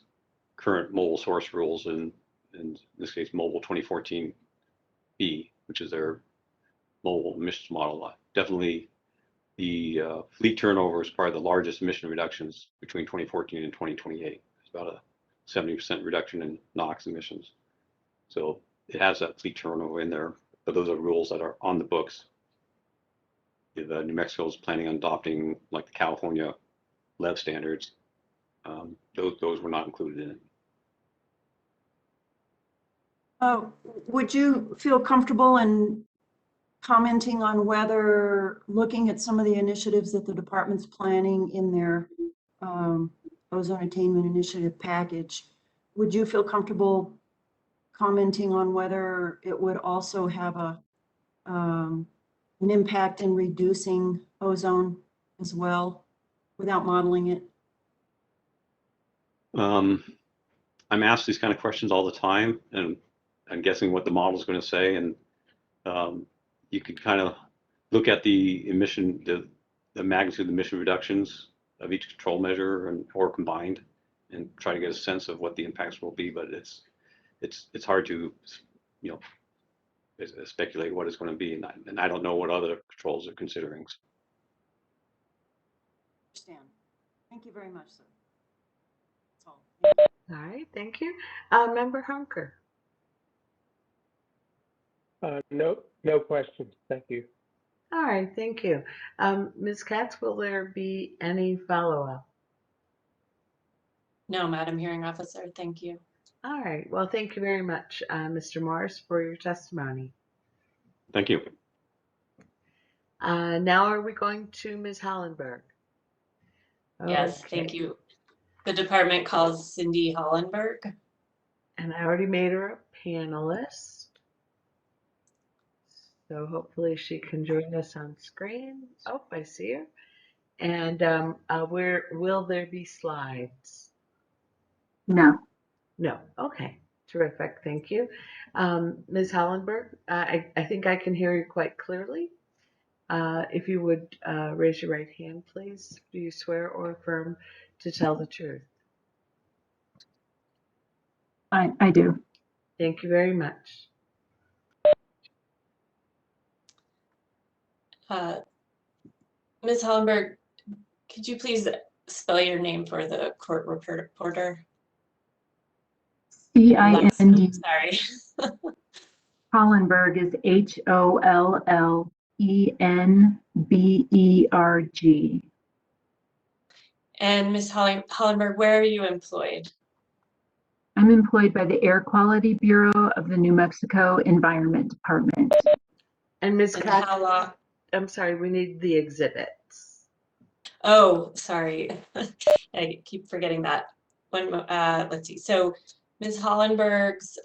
current mobile source rules and in this case, mobile 2014B, which is their mobile emissions model. Definitely the fleet turnover is probably the largest emission reductions between 2014 and 2028. It's about 70% reduction in NOx emissions. So it has that fleet turnover in there, but those are rules that are on the books. If New Mexico is planning on adopting like the California LEV standards, those were not included in it. Would you feel comfortable in commenting on whether, looking at some of the initiatives that the department's planning in their ozone attainment initiative package, would you feel comfortable commenting on whether it would also have an impact in reducing ozone as well, without modeling it? I'm asked these kind of questions all the time, and I'm guessing what the model is going to say. And you could kind of look at the emission, the magnitude of the emission reductions of each control measure or combined, and try to get a sense of what the impacts will be. But it's hard to, speculate what it's going to be, and I don't know what other controls are considering. Understand. Thank you very much, sir. That's all. All right, thank you. Member Hunker. No questions. Thank you. All right, thank you. Ms. Katz, will there be any follow-up? No, Madam Hearing Officer, thank you. All right, well, thank you very much, Mr. Morris, for your testimony. Thank you. Now are we going to Ms. Hollenberg? Yes, thank you. The department calls Cindy Hollenberg. And I already made her a panelist. So hopefully she can join us on screen. Oh, I see her. And will there be slides? No. No. Okay. Terrific. Thank you. Ms. Hollenberg, I think I can hear you quite clearly. If you would raise your right hand, please. Do you swear or affirm to tell the truth? I do. Thank you very much. Ms. Hollenberg, could you please spell your name for the court reporter? C-I-N-D. Sorry. Hollenberg is Hollenberg. And Ms. Hollenberg, where are you employed? I'm employed by the Air Quality Bureau of the New Mexico Environment Department. And Ms. Katz, how long? I'm sorry, we need the exhibits. Oh, sorry. I keep forgetting that. Let's see. So Ms. Hollenberg's,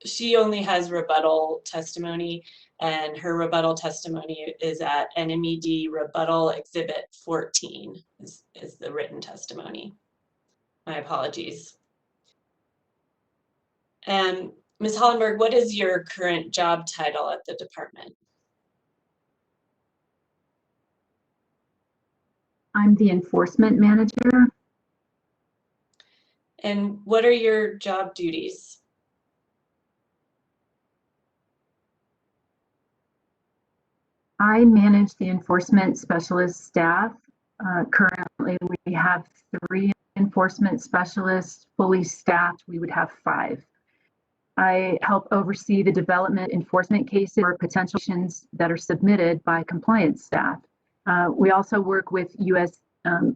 she only has rebuttal testimony, and her rebuttal testimony is at NMED Rebuttal Exhibit 14 is the written testimony. My apologies. And Ms. Hollenberg, what is your current job title at the department? I'm the enforcement manager. And what are your job duties? I manage the enforcement specialist staff. Currently, we have 3 enforcement specialists fully staffed. We would have 5. I help oversee the development enforcement cases or potential actions that are submitted by compliance staff. We also work with U.S.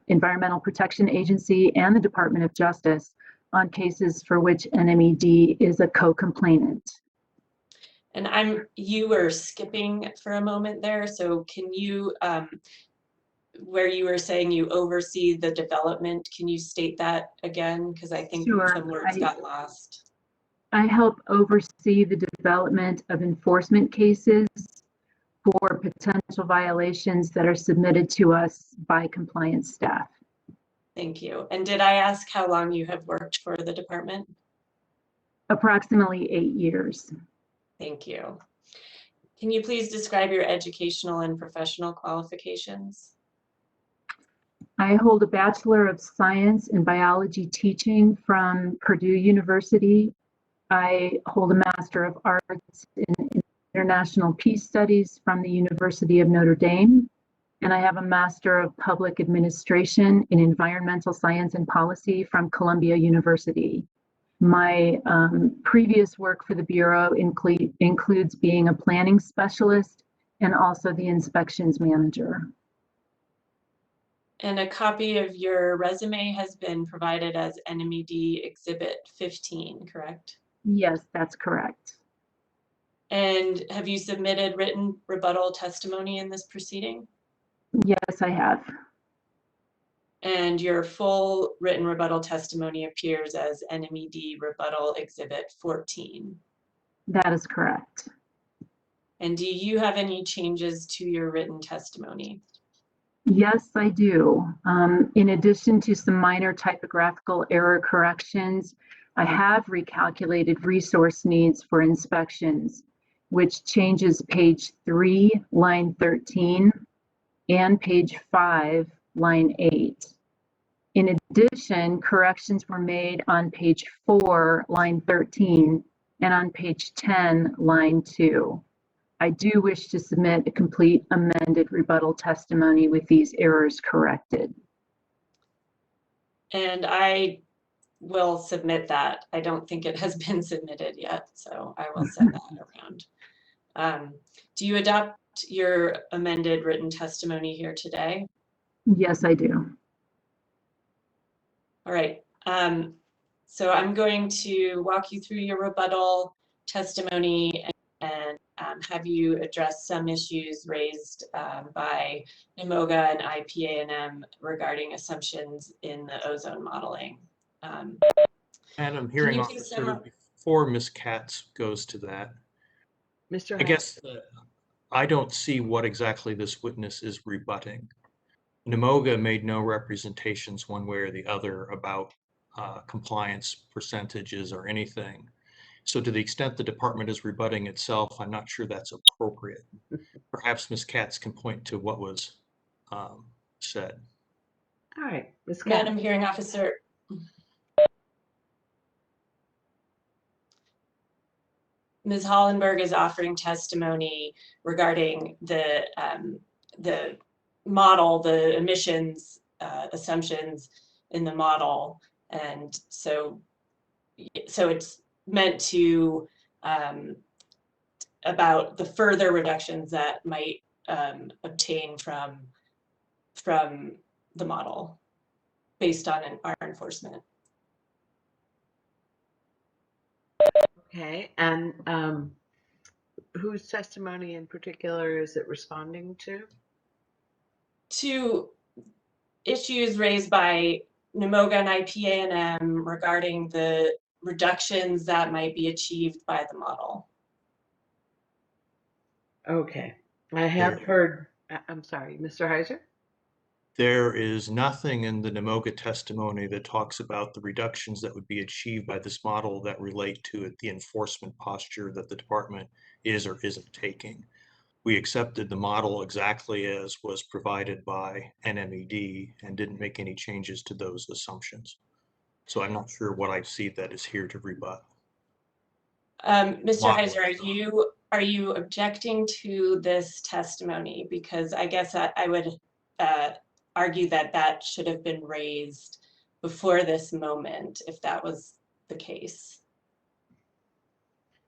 Environmental Protection Agency and the Department of Justice on cases for which NMED is a co-complainant. And you were skipping for a moment there, so can you, where you were saying you oversee the development, can you state that again? Because I think some words got lost. I help oversee the development of enforcement cases for potential violations that are submitted to us by compliance staff. Thank you. And did I ask how long you have worked for the department? Approximately 8 years. Thank you. Can you please describe your educational and professional qualifications? I hold a Bachelor of Science in Biology teaching from Purdue University. I hold a Master of Arts in International Peace Studies from the University of Notre Dame. and I have a Master of Public Administration in Environmental Science and Policy from Columbia University. My previous work for the Bureau includes being a planning specialist and also the inspections manager. And a copy of your resume has been provided as NMED Exhibit 15, correct? Yes, that's correct. And have you submitted written rebuttal testimony in this proceeding? Yes, I have. And your full written rebuttal testimony appears as NMED Rebuttal Exhibit 14. That is correct. And do you have any changes to your written testimony? Yes, I do. In addition to some minor typographical error corrections, I have recalculated resource needs for inspections, which changes page 3, line 13, and page 5, line 8. In addition, corrections were made on page 4, line 13, and on page 10, line 2. I do wish to submit a complete amended rebuttal testimony with these errors corrected. And I will submit that. I don't think it has been submitted yet, so I will send that around. Do you adopt your amended written testimony here today? Yes, I do. All right. So I'm going to walk you through your rebuttal testimony and have you address some issues raised by NMOGA and IPA&M regarding assumptions in the ozone modeling. Madam Hearing Officer, before Ms. Katz goes to that, Mr. I guess I don't see what exactly this witness is rebutting. NMOGA made no representations one way or the other about compliance percentages or anything. So to the extent the department is rebutting itself, I'm not sure that's appropriate. Perhaps Ms. Katz can point to what was said. All right, Ms. Katz. Madam Hearing Officer. Ms. Hollenberg is offering testimony regarding the model, the emissions assumptions in the model. And so it's meant to about the further reductions that might obtain from the model based on our enforcement. Okay, and whose testimony in particular is it responding to? To issues raised by NMOGA and IPA&M regarding the reductions that might be achieved by the model. Okay, I have heard, I'm sorry, Mr. Heiser? There is nothing in the NMOGA testimony that talks about the reductions that would be achieved by this model that relate to the enforcement posture that the department is or isn't taking. We accepted the model exactly as was provided by NMED and didn't make any changes to those assumptions. So I'm not sure what I see that is here to rebut. Mr. Heiser, are you objecting to this testimony? Because I guess I would argue that should have been raised before this moment, if that was the case.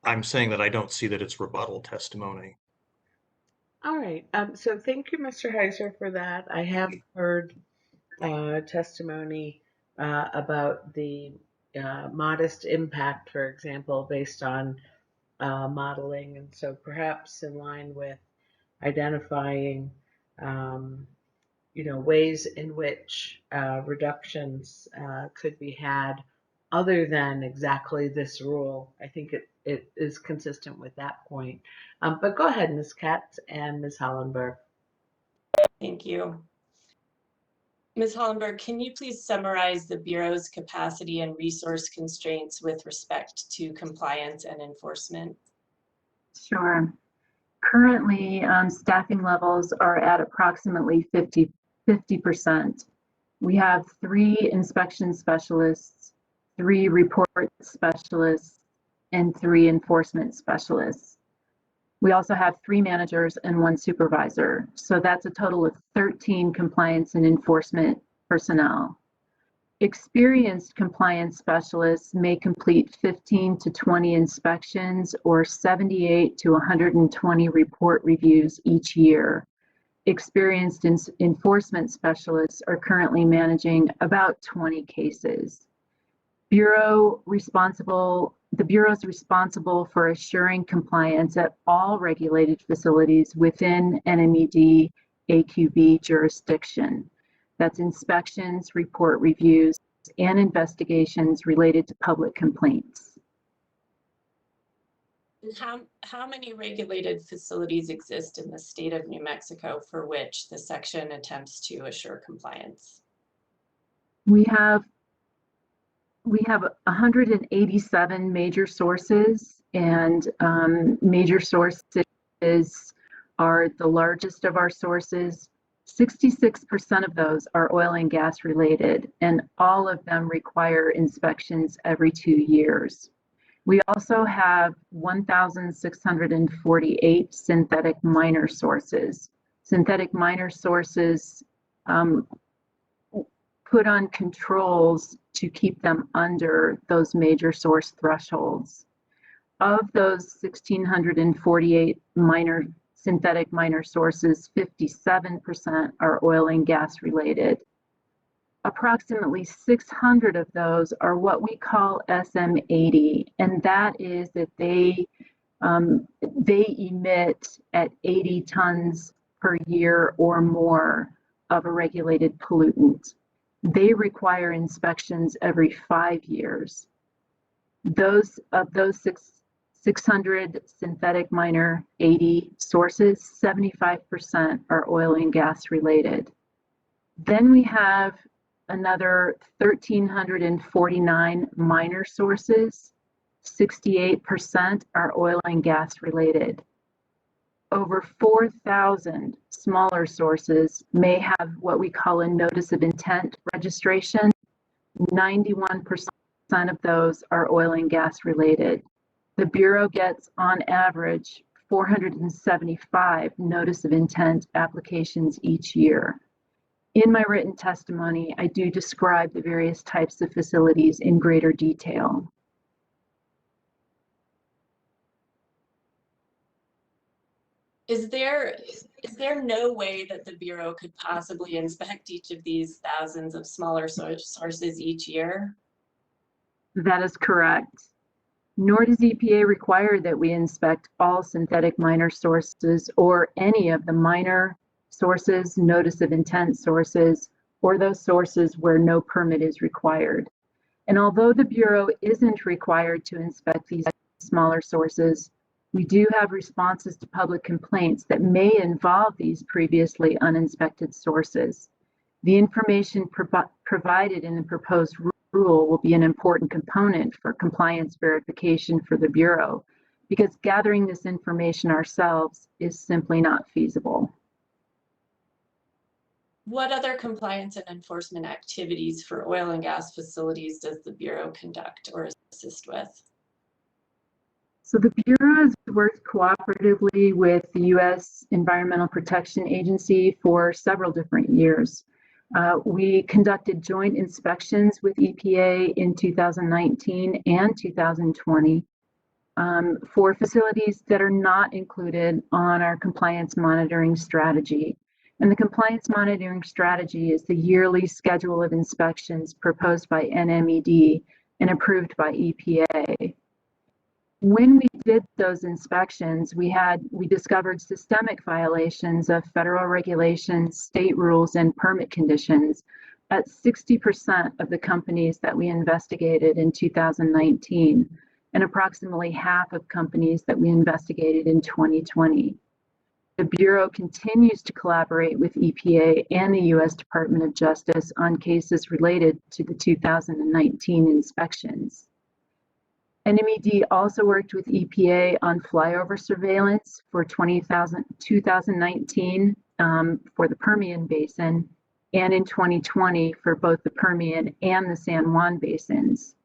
I'm saying that I don't see that it's rebuttal testimony. All right, so thank you, Mr. Heiser, for that. I have heard testimony about the modest impact, for example, based on modeling, and so perhaps in line with identifying ways in which reductions could be had other than exactly this rule. I think it is consistent with that point. But go ahead, Ms. Katz and Ms. Hollenberg. Thank you. Ms. Hollenberg, can you please summarize the Bureau's capacity and resource constraints with respect to compliance and enforcement? Sure. Currently, staffing levels are at approximately 50%. We have 3 inspection specialists, 3 report specialists, and 3 enforcement specialists. We also have 3 managers and 1 supervisor. So that's a total of 13 compliance and enforcement personnel. Experienced compliance specialists may complete 15 to 20 inspections or 78 to 120 report reviews each year. Experienced enforcement specialists are currently managing about 20 cases. The Bureau is responsible for assuring compliance at all regulated facilities within NMED AQB jurisdiction. That's inspections, report reviews, and investigations related to public complaints. And how many regulated facilities exist in the state of New Mexico for which the section attempts to assure compliance? We have 187 major sources, and major sources are the largest of our sources. 66% of those are oil and gas related, and all of them require inspections every 2 years. We also have 1,648 synthetic minor sources. Synthetic minor sources put on controls to keep them under those major source thresholds. Of those 1,648 synthetic minor sources, 57% are oil and gas related. Approximately 600 of those are what we call SM80, and that is that they emit at 80 tons per year or more of a regulated pollutant. They require inspections every 5 years. Those 600 synthetic minor 80 sources, 75% are oil and gas related. Then we have another 1,349 minor sources, 68% are oil and gas related. Over 4,000 smaller sources may have what we call a notice of intent registration. 91% of those are oil and gas related. The Bureau gets, on average, 475 notice of intent applications each year. In my written testimony, I do describe the various types of facilities in greater detail. Is there no way that the Bureau could possibly inspect each of these thousands of smaller sources each year? That is correct. Nor does EPA require that we inspect all synthetic minor sources or any of the minor sources, notice of intent sources, or those sources where no permit is required. And although the Bureau isn't required to inspect these smaller sources, we do have responses to public complaints that may involve these previously uninspected sources. The information provided in the proposed rule will be an important component for compliance verification for the Bureau, because gathering this information ourselves is simply not feasible. What other compliance and enforcement activities for oil and gas facilities does the Bureau conduct or assist with? So the Bureau has worked cooperatively with the U.S. Environmental Protection Agency for several different years. We conducted joint inspections with EPA in 2019 and 2020 for facilities that are not included on our compliance monitoring strategy. And the compliance monitoring strategy is the yearly schedule of inspections proposed by NMED and approved by EPA. When we did those inspections, we discovered systemic violations of federal regulations, state rules, and permit conditions at 60% of the companies that we investigated in 2019, and approximately half of companies that we investigated in 2020. The Bureau continues to collaborate with EPA and the U.S. Department of Justice on cases related to the 2019 inspections. NMED also worked with EPA on flyover surveillance for 2019 for the Permian Basin, and in 2020 for both the Permian and the San Juan basins.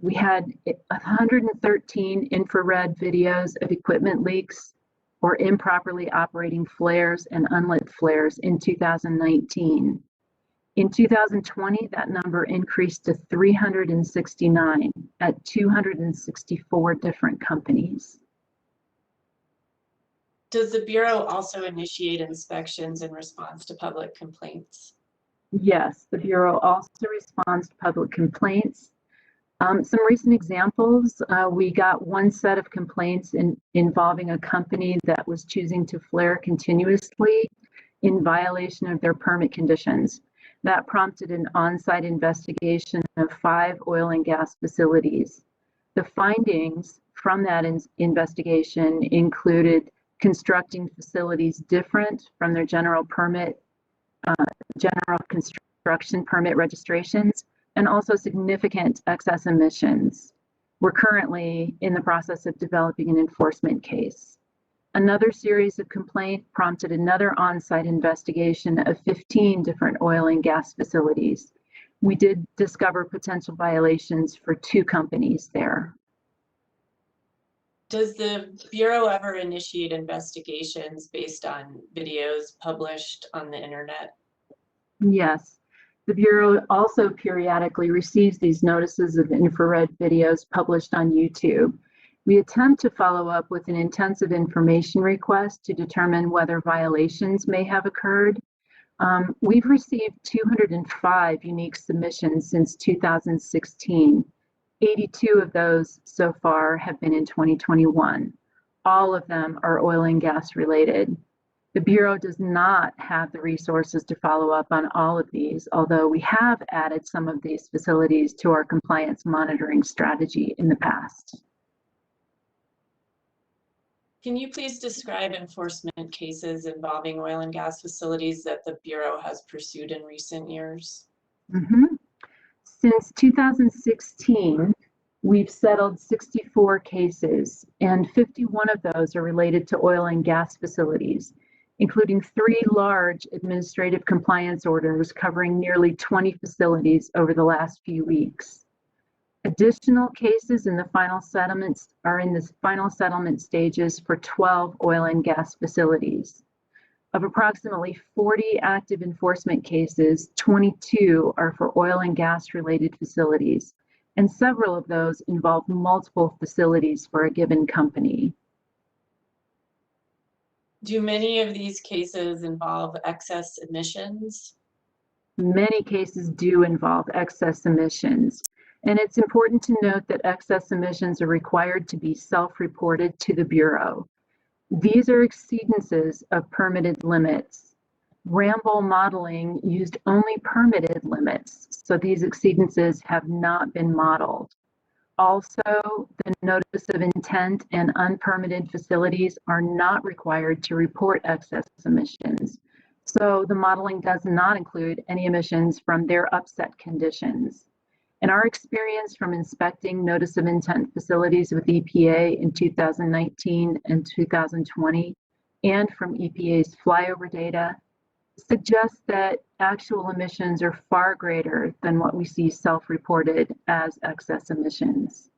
We had 113 infrared videos of equipment leaks or improperly operating flares and unlit flares in 2019. In 2020, that number increased to 369 at 264 different companies. Does the Bureau also initiate inspections in response to public complaints? Yes, the Bureau also responds to public complaints. Some recent examples, we got one set of complaints involving a company that was choosing to flare continuously in violation of their permit conditions. That prompted an on-site investigation of 5 oil and gas facilities. The findings from that investigation included constructing facilities different from their general construction permit registrations, and also significant excess emissions. We're currently in the process of developing an enforcement case. Another series of complaints prompted another on-site investigation of 15 different oil and gas facilities. We did discover potential violations for 2 companies there. Does the Bureau ever initiate investigations based on videos published on the internet? Yes. The Bureau also periodically receives these notices of infrared videos published on YouTube. We attempt to follow up with an intensive information request to determine whether violations may have occurred. We've received 205 unique submissions since 2016. 82 of those so far have been in 2021. All of them are oil and gas related. The Bureau does not have the resources to follow up on all of these, although we have added some of these facilities to our compliance monitoring strategy in the past. Can you please describe enforcement cases involving oil and gas facilities that the Bureau has pursued in recent years? Since 2016, we've settled 64 cases, and 51 of those are related to oil and gas facilities, including 3 large administrative compliance orders covering nearly 20 facilities over the last few weeks. Additional cases in the final settlements are in the final settlement stages for 12 oil and gas facilities. Of approximately 40 active enforcement cases, 22 are for oil and gas related facilities, and several of those involve multiple facilities for a given company. Do many of these cases involve excess emissions? Many cases do involve excess emissions. And it's important to note that excess emissions are required to be self-reported to the Bureau. These are exceedances of permitted limits. Ramble modeling used only permitted limits, so these exceedances have not been modeled. Also, the notice of intent and unpermitted facilities are not required to report excess emissions. So the modeling does not include any emissions from their upset conditions. In our experience from inspecting notice of intent facilities with EPA in 2019 and 2020, and from EPA's flyover data, suggests that actual emissions are far greater than what we see self-reported as excess emissions.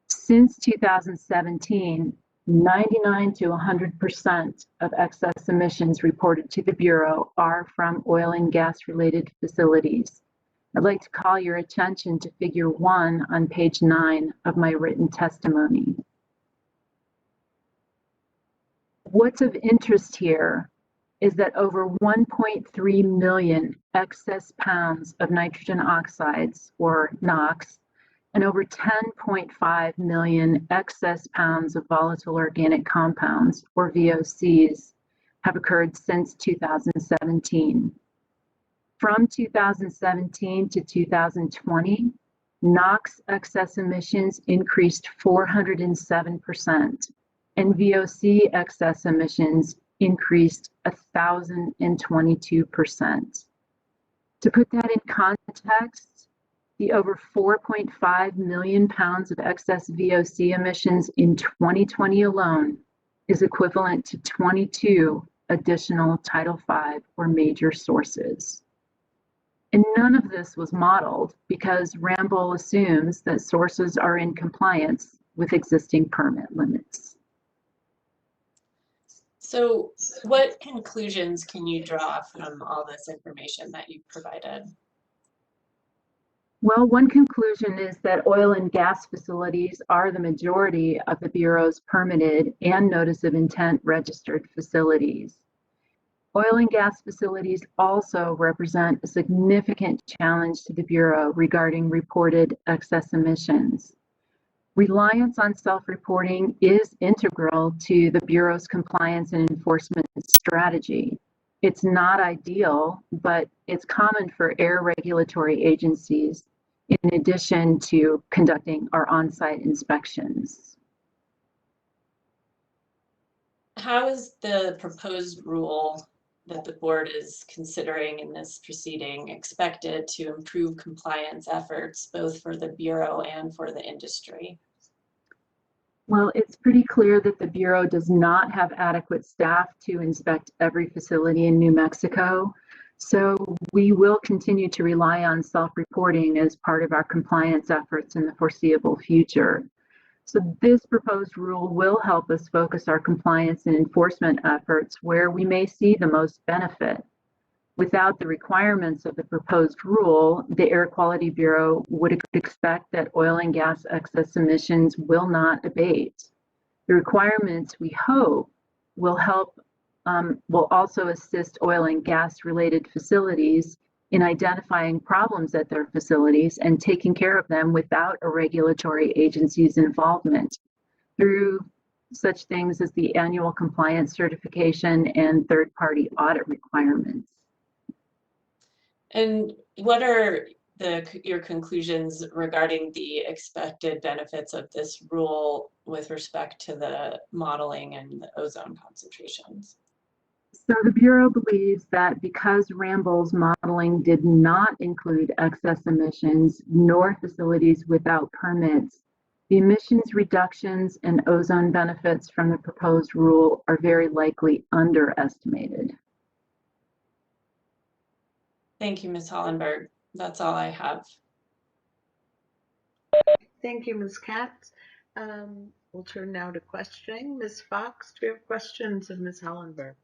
Since 2017, 99 to 100% of excess emissions reported to the Bureau are from oil and gas related facilities. I'd like to call your attention to Figure 1 on page 9 of my written testimony. What's of interest here is that over 1.3 million excess pounds of nitrogen oxides, or NOx, and over 10.5 million excess pounds of volatile organic compounds, or VOCs, have occurred since 2017. From 2017 to 2020, NOx excess emissions increased 407%, and VOC excess emissions increased 1,022%. To put that in context, the over 4.5 million pounds of excess VOC emissions in 2020 alone is equivalent to 22 additional Title V or major sources. And none of this was modeled because Ramble assumes that sources are in compliance with existing permit limits. So what conclusions can you draw from all this information that you've provided? Well, one conclusion is that oil and gas facilities are the majority of the Bureau's permitted and notice of intent registered facilities. Oil and gas facilities also represent a significant challenge to the Bureau regarding reported excess emissions. Reliance on self-reporting is integral to the Bureau's compliance and enforcement strategy. It's not ideal, but it's common for air regulatory agencies in addition to conducting our on-site inspections. How is the proposed rule that the board is considering in this proceeding expected to improve compliance efforts both for the Bureau and for the industry? Well, it's pretty clear that the Bureau does not have adequate staff to inspect every facility in New Mexico. So we will continue to rely on self-reporting as part of our compliance efforts in the foreseeable future. So this proposed rule will help us focus our compliance and enforcement efforts where we may see the most benefit. Without the requirements of the proposed rule, the Air Quality Bureau would expect that oil and gas excess emissions will not abate. The requirements, we hope, will also assist oil and gas related facilities in identifying problems at their facilities and taking care of them without a regulatory agency's involvement through such things as the annual compliance certification and third-party audit requirements. And what are your conclusions regarding the expected benefits of this rule with respect to the modeling and the ozone concentrations? So the Bureau believes that because Ramble's modeling did not include excess emissions nor facilities without permits, the emissions reductions and ozone benefits from the proposed rule are very likely underestimated. Thank you, Ms. Hollenberg. That's all I have. Thank you, Ms. Katz. We'll turn now to questioning. Ms. Fox, do you have questions of Ms. Hollenberg?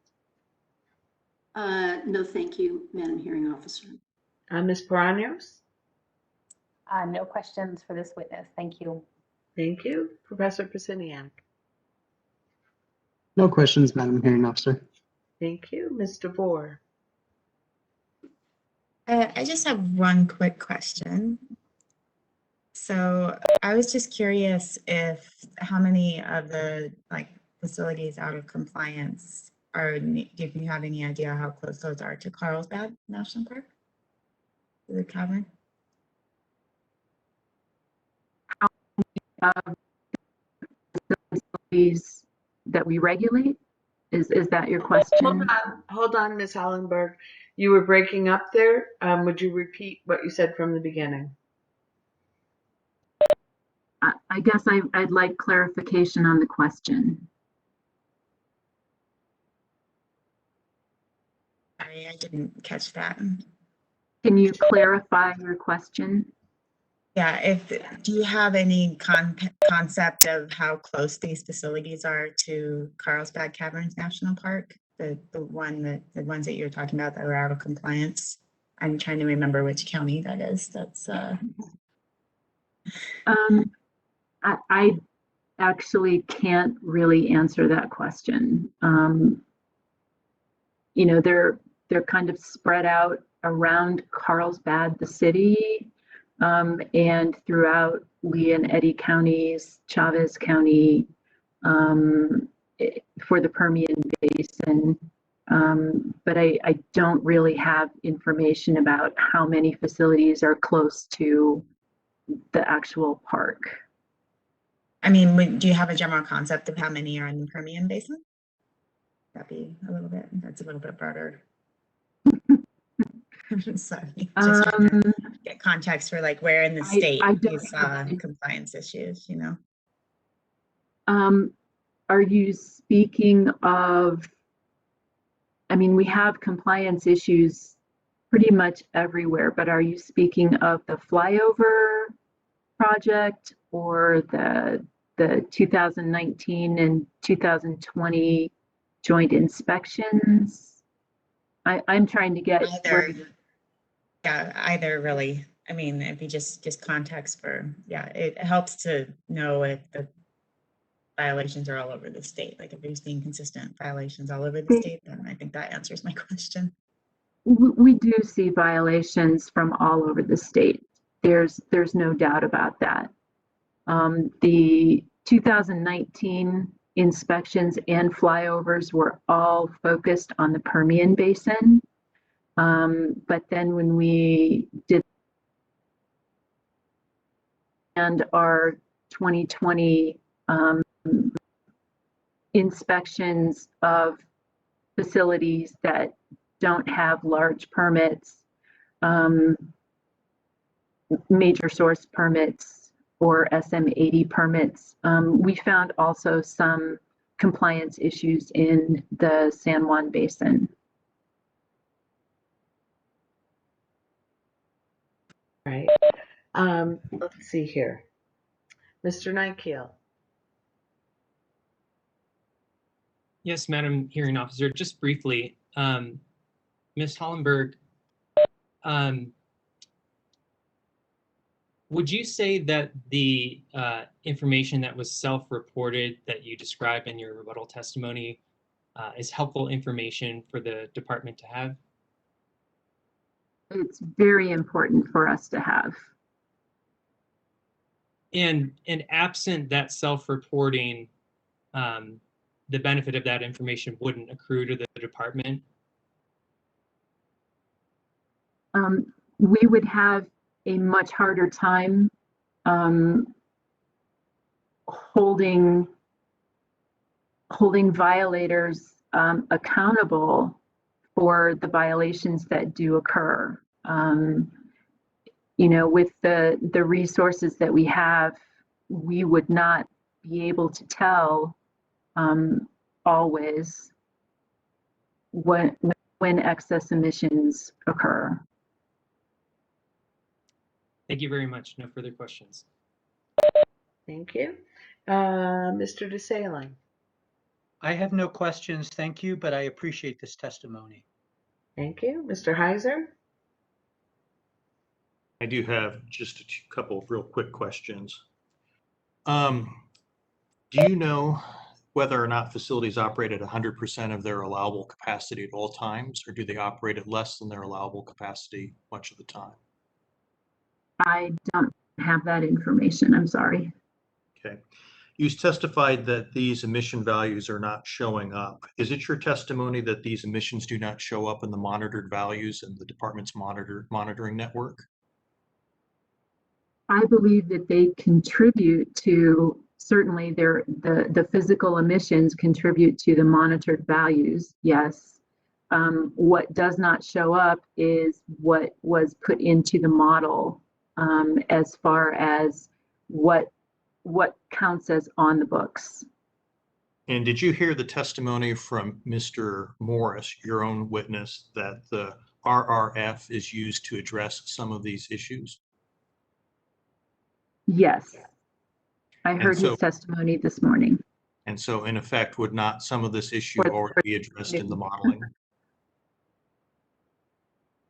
No, thank you, Madam Hearing Officer. Ms. Paranos? No questions for this witness. Thank you. Thank you. Professor Pasiniak? No questions, Madam Hearing Officer. Thank you. Ms. DeVore? I just have one quick question. So I was just curious if how many of the facilities out of compliance are, if you have any idea how close those are to Carlsbad National Park? The cavern? Facilities that we regulate? Is that your question? Hold on, Ms. Hollenberg. You were breaking up there. Would you repeat what you said from the beginning? I guess I'd like clarification on the question. Sorry, I didn't catch that. Can you clarify your question? Yeah, do you have any concept of how close these facilities are to Carlsbad Caverns National Park? The ones that you're talking about that are out of compliance? I'm trying to remember which county that is. That's I actually can't really answer that question. You know, they're kind of spread out around Carlsbad, the city, and throughout Lee and Eddy counties, Chavez County, for the Permian Basin. But I don't really have information about how many facilities are close to the actual park. I mean, do you have a general concept of how many are in the Permian Basin? That's a little bit broader. Sorry, just trying to get context for where in the state these compliance issues, you know? Are you speaking of, I mean, we have compliance issues pretty much everywhere, but are you speaking of the flyover project or the 2019 and 2020 joint inspections? I'm trying to get Either, yeah, either really. I mean, if you just context for, yeah, it helps to know if the violations are all over the state. Like if you're seeing consistent violations all over the state, then I think that answers my question. We do see violations from all over the state. There's no doubt about that. The 2019 inspections and flyovers were all focused on the Permian Basin. But then when we did and our 2020 inspections of facilities that don't have large permits, major source permits or SM80 permits, we found also some compliance issues in the San Juan Basin. Right. Let's see here. Mr. Nykiel. Yes, Madam Hearing Officer, just briefly, Ms. Hollenberg, would you say that the information that was self-reported that you described in your rebuttal testimony is helpful information for the department to have? It's very important for us to have. And absent that self-reporting, the benefit of that information wouldn't accrue to the department? We would have a much harder time holding violators accountable for the violations that do occur. You know, with the resources that we have, we would not be able to tell always when excess emissions occur. Thank you very much. No further questions. Thank you. Mr. DeSaling. I have no questions, thank you, but I appreciate this testimony. Thank you. Mr. Heiser? I do have just a couple of real quick questions. Do you know whether or not facilities operate at 100% of their allowable capacity at all times, or do they operate at less than their allowable capacity much of the time? I don't have that information, I'm sorry. Okay. You testified that these emission values are not showing up. Is it your testimony that these emissions do not show up in the monitored values in the department's monitoring network? I believe that they contribute to, certainly the physical emissions contribute to the monitored values, yes. What does not show up is what was put into the model as far as what counts as on the books. And did you hear the testimony from Mr. Morris, your own witness, that the RRF is used to address some of these issues? Yes, I heard his testimony this morning. And so in effect, would not some of this issue already be addressed in the modeling?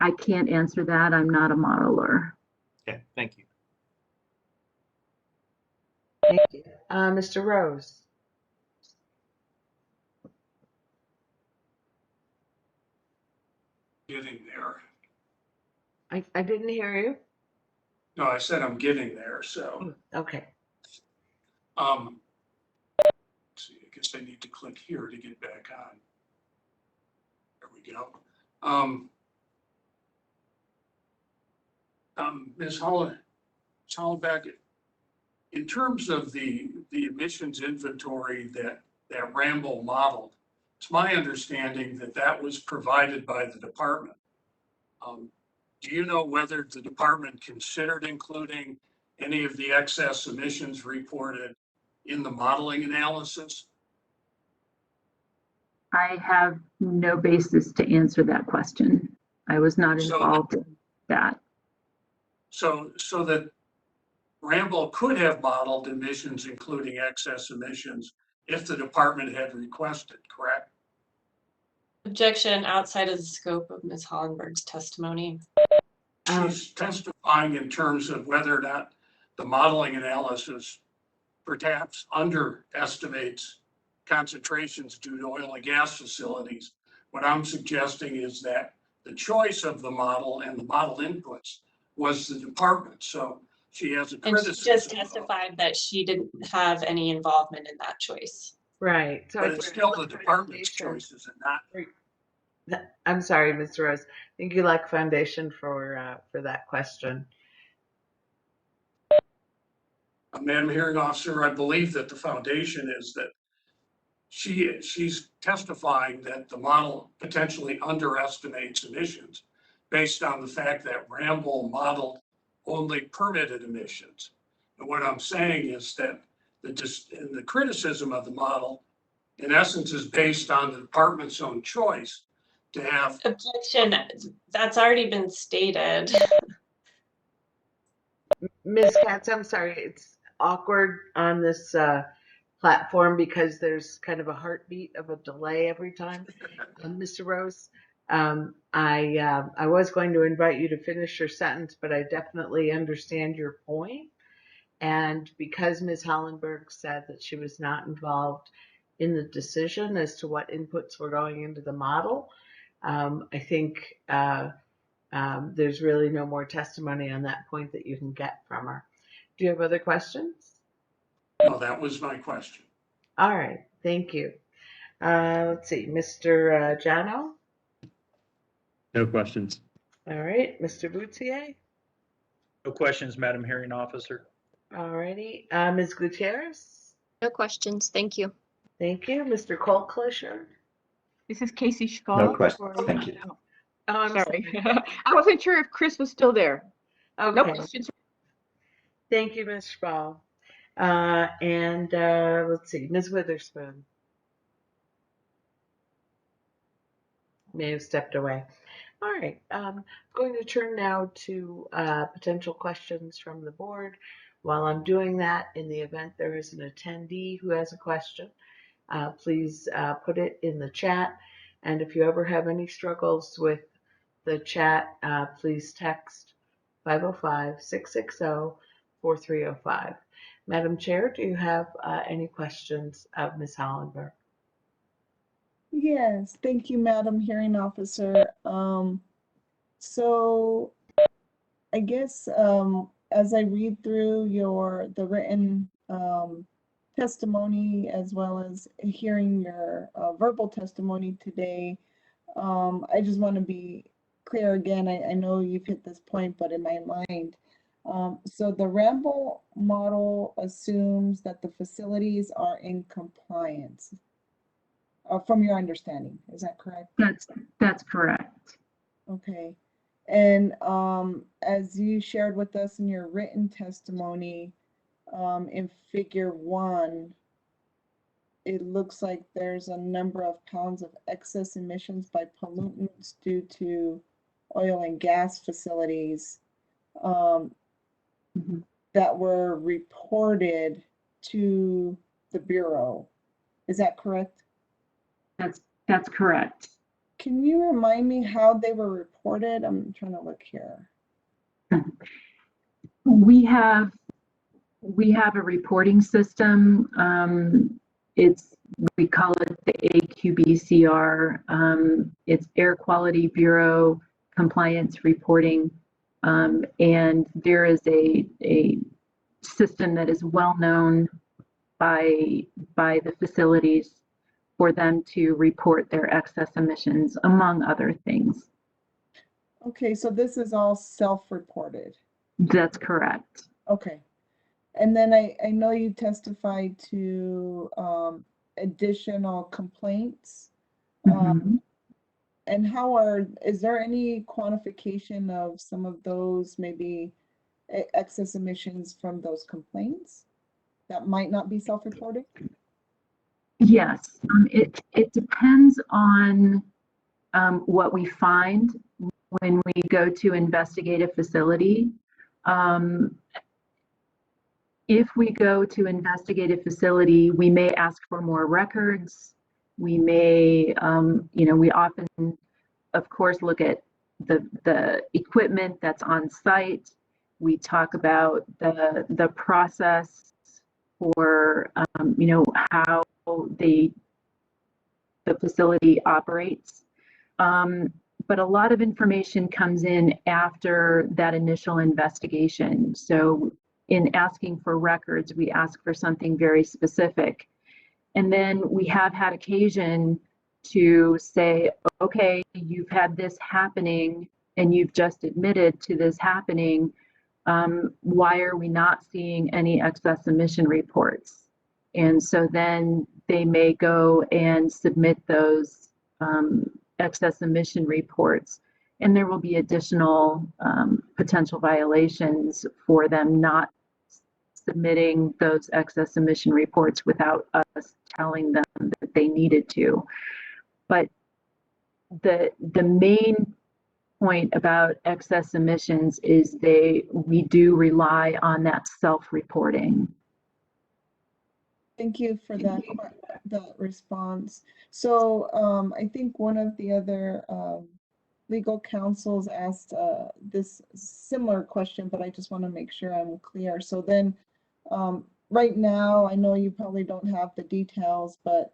I can't answer that. I'm not a modeler. Okay, thank you. Thank you. Mr. Rose. Getting there. I didn't hear you. No, I said I'm getting there, so. Okay. Let's see, I guess I need to click here to get back on. There we go. Ms. Hollenbeck, in terms of the emissions inventory that Rambo modeled, it's my understanding that that was provided by the department. Do you know whether the department considered including any of the excess emissions reported in the modeling analysis? I have no basis to answer that question. I was not So- involved in that. So that Ramble could have modeled emissions, including excess emissions, if the department had requested, correct? Objection outside of the scope of Ms. Hollenberg's testimony. She's testifying in terms of whether or not the modeling analysis perhaps underestimates concentrations due to oil and gas facilities. What I'm suggesting is that the choice of the model and the model inputs was the department. So she has a And she criticism. just testified that she didn't have any involvement in that choice. Right. So But it's still the department's choice, is it not? I'm sorry, Mr. Rose. I think you lack foundation for that question. Madam Hearing Officer, I believe that the foundation is that she's testifying that the model potentially underestimates emissions based on the fact that Ramble modeled only permitted emissions. And what I'm saying is that the criticism of the model, in essence, is based on the department's own choice to have. Objection, that's already been stated. Ms. Katz, I'm sorry, it's awkward on this platform because there's kind of a heartbeat of a delay every time. Mr. Rose, I was going to invite you to finish your sentence, but I definitely understand your point. And because Ms. Hollenberg said that she was not involved in the decision as to what inputs were going into the model, I think there's really no more testimony on that point that you can get from her. Do you have other questions? No, that was my question. All right, thank you. Let's see, Mr. Jano? No questions. All right, Mr. Boutier? No questions, Madam Hearing Officer. All righty, Ms. Gutierrez? No questions. Thank you. Thank you. Mr. Colclisher? This is Casey Schall. No questions. Thank you. Oh, I'm Sorry. I wasn't sure if Chris was still there. Okay. No questions. Thank you, Ms. Spall. And let's see, Ms. Witherspoon may have stepped away. All right, I'm going to turn now to potential questions from the board. While I'm doing that, in the event there is an attendee who has a question, please put it in the chat. And if you ever have any struggles with the chat, please text 505-660-4305. Madam Chair, do you have any questions of Ms. Hollenberg? Yes, thank you, Madam Hearing Officer. So I guess as I read through the written testimony as well as hearing your verbal testimony today, I just want to be clear again. I know you've hit this point, but in my mind, so the Ramble model assumes that the facilities are in compliance. From your understanding, is that correct? That's correct. Okay. And as you shared with us in your written testimony, in figure 1, it looks like there's a number of pounds of excess emissions by pollutants due to oil and gas facilities that were reported to the Bureau. Is that correct? That's correct. Can you remind me how they were reported? I'm trying to look here. We have a reporting system. We call it the AQBCR. It's Air Quality Bureau Compliance Reporting, and there is a system that is well known by the facilities for them to report their excess emissions, among other things. Okay, so this is all self-reported. That's correct. Okay. And then I know you testified to additional complaints. And is there any quantification of some of those maybe excess emissions from those complaints that might not be self-reported? Yes, it depends on what we find. when we go to investigate a facility. If we go to investigate a facility, we may ask for more records. We may, we often, of course, look at the equipment that's on site. We talk about the process for, how the facility operates. But a lot of information comes in after that initial investigation. So in asking for records, we ask for something very specific. And then we have had occasion to say, okay, you've had this happening and you've just admitted to this happening. Why are we not seeing any excess emission reports? And so then they may go and submit those excess emission reports, and there will be additional potential violations for them not submitting those excess emission reports without us telling them that they needed to. But the main point about excess emissions is we do rely on that self-reporting. Thank you for that response. So I think one of the other legal counsels asked this similar question, but I just want to make sure I'm clear. So then right now, I know you probably don't have the details, but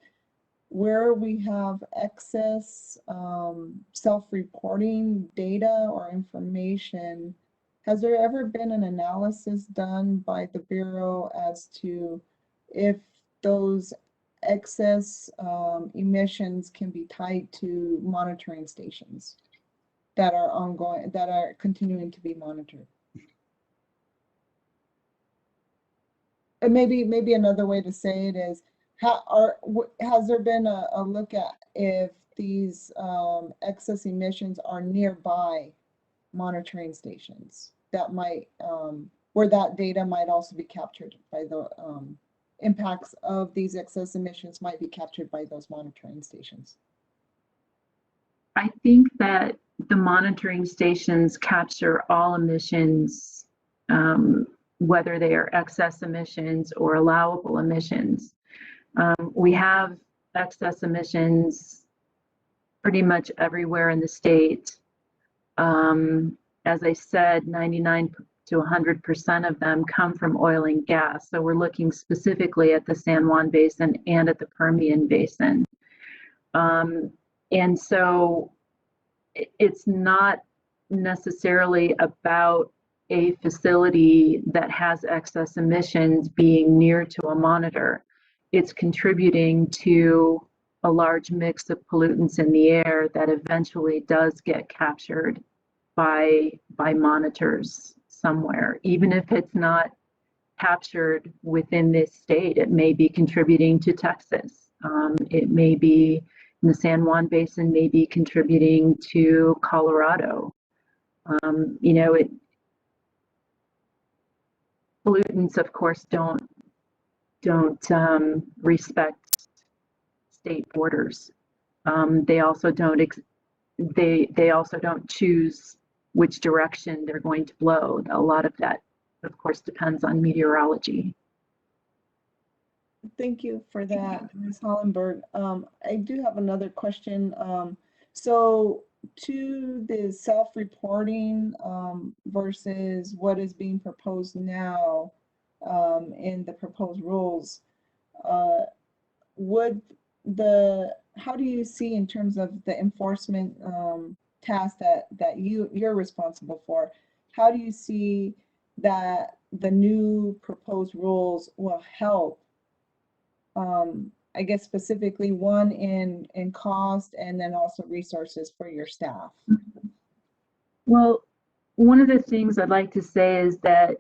where we have excess self-reporting data or information, has there ever been an analysis done by the Bureau as to if those excess emissions can be tied to monitoring stations that are ongoing, that are continuing to be monitored? And maybe another way to say it is, has there been a look at if these excess emissions are nearby monitoring stations that might, where that data might also be captured by the impacts of these excess emissions might be captured by those monitoring stations? I think that the monitoring stations capture all emissions, whether they are excess emissions or allowable emissions. We have excess emissions pretty much everywhere in the state. As I said, 99 to 100% of them come from oil and gas. So we're looking specifically at the San Juan Basin and at the Permian Basin. And so it's not necessarily about a facility that has excess emissions being near to a monitor. It's contributing to a large mix of pollutants in the air that eventually does get captured by monitors somewhere. Even if it's not captured within this state, it may be contributing to Texas. It may be in the San Juan Basin, may be contributing to Colorado. Pollutants, of course, don't respect state borders. They also don't choose which direction they're going to blow. A lot of that, of course, depends on meteorology. Thank you for that, Ms. Hollenberg. I do have another question. So to the self-reporting versus what is being proposed now in the proposed rules, how do you see in terms of the enforcement task that you're responsible for? How do you see that the new proposed rules will help? I guess specifically one in cost and then also resources for your staff. Well, one of the things I'd like to say is that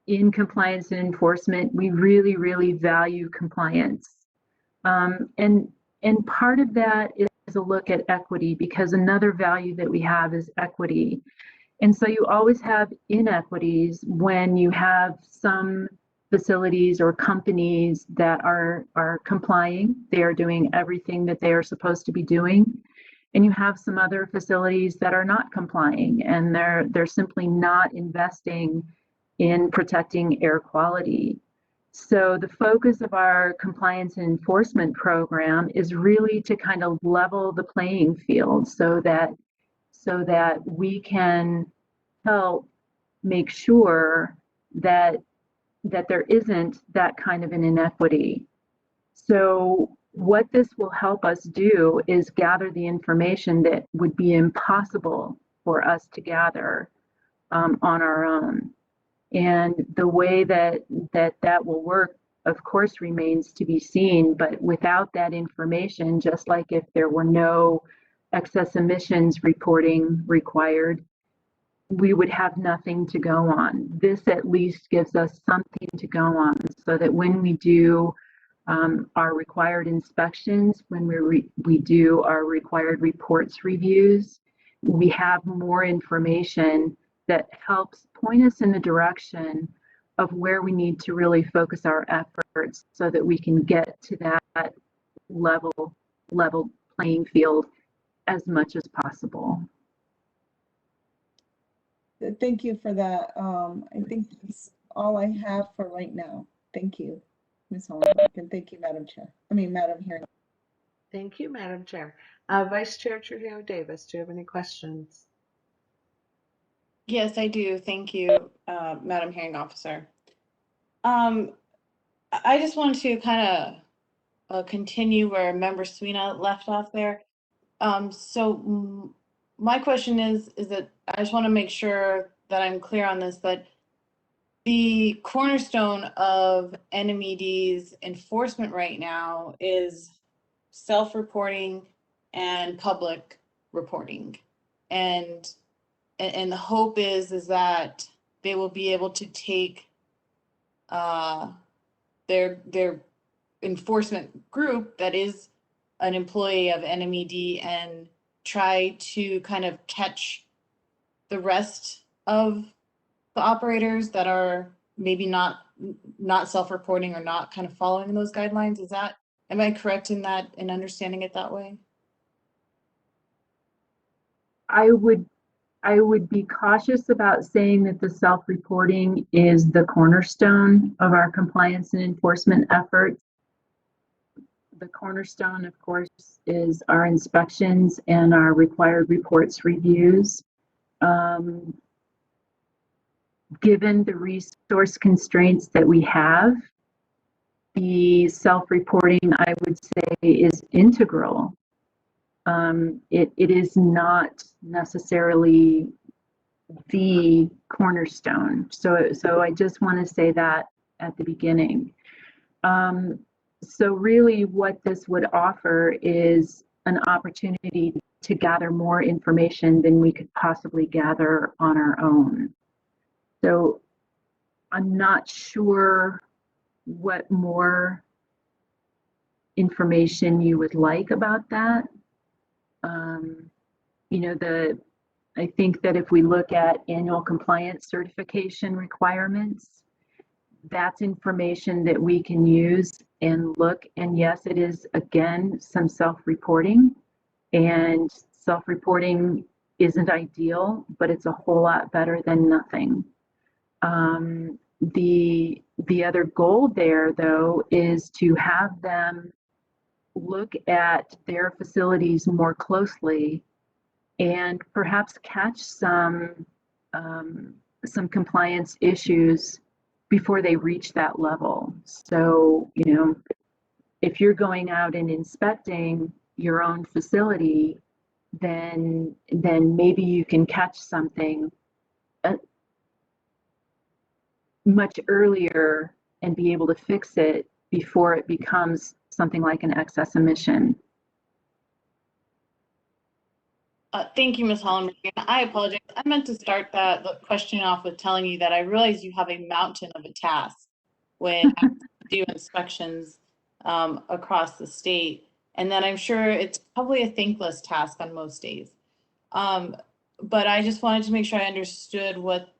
in compliance and enforcement, we really, really value compliance. And part of that is a look at equity, because another value that we have is equity. And so you always have inequities when you have some facilities or companies that are complying. They are doing everything that they are supposed to be doing. and you have some other facilities that are not complying, and they're simply not investing in protecting air quality. So the focus of our compliance and enforcement program is really to kind of level the playing field so that we can help make sure that there isn't that kind of an inequity. So what this will help us do is gather the information that would be impossible for us to gather on our own. And the way that will work, of course, remains to be seen. But without that information, just like if there were no excess emissions reporting required, we would have nothing to go on. This at least gives us something to go on so that when we do our required inspections, when we do our required reports reviews, we have more information that helps point us in the direction of where we need to really focus our efforts so that we can get to that level playing field as much as possible. Thank you for that. I think that's all I have for right now. Thank you, Ms. Hollenberg, and thank you, Madam Hearing. Thank you, Madam Chair. Vice Chair Trujillo Davis, do you have any questions? Yes, I do. Thank you, Madam Hearing Officer. I just wanted to kind of continue where Member Sweeney left off there. So my question is that I just want to make sure that I'm clear on this, that the cornerstone of NMED's enforcement right now is self-reporting and public reporting. And the hope is that they will be able to take their enforcement group that is an employee of NMED and try to kind of catch the rest of the operators that are maybe not self-reporting or not kind of following those guidelines. Am I correct in that, in understanding it that way? I would be cautious about saying that the self-reporting is the cornerstone of our compliance and enforcement efforts. The cornerstone, of course, is our inspections and our required reports reviews. Given the resource constraints that we have, the self-reporting, I would say, is integral. It is not necessarily the cornerstone. So I just want to say that at the beginning. So really what this would offer is an opportunity to gather more information than we could possibly gather on our own. So I'm not sure what more information you would like about that. I think that if we look at annual compliance certification requirements, that's information that we can use and look. And yes, it is, again, some self-reporting. And self-reporting isn't ideal, but it's a whole lot better than nothing. The other goal there, though, is to have them look at their facilities more closely and perhaps catch some compliance issues before they reach that level. So, if you're going out and inspecting your own facility, then maybe you can catch something much earlier and be able to fix it before it becomes something like an excess emission. Thank you, Ms. Hollenberg. I apologize. I meant to start the question off with telling you that I realize you have a mountain of a task when you do inspections across the state, and that I'm sure it's probably a thankless task on most days. But I just wanted to make sure I understood what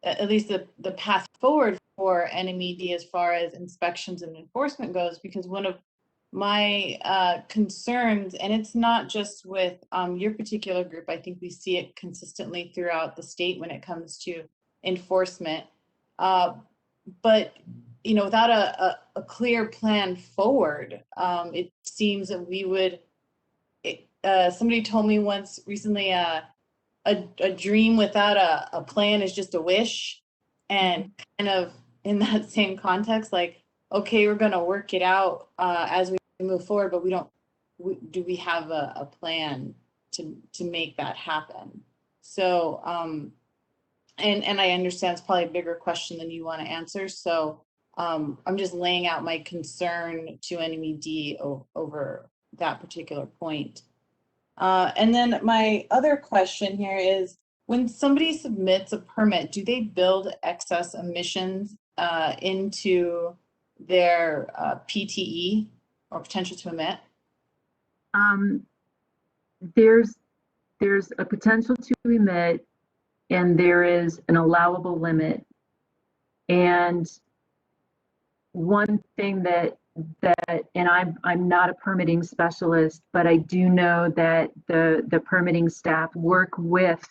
at least the path forward for NMED as far as inspections and enforcement goes, because one of my concerns, and it's not just with your particular group, I think we see it consistently throughout the state when it comes to enforcement. But you know, without a clear plan forward, it seems that we would, somebody told me once recently, a dream without a plan is just a wish. And kind of in that same context, like, okay, we're going to work it out as we move forward, but do we have a plan to make that happen? So, and I understand it's probably a bigger question than you want to answer. So I'm just laying out my concern to NMED over that particular point. And then my other question here is, when somebody submits a permit, do they build excess emissions into their PTE or potential to emit? There's a potential to emit, and there is an allowable limit. And one thing that and I'm not a permitting specialist, but I do know that the permitting staff work with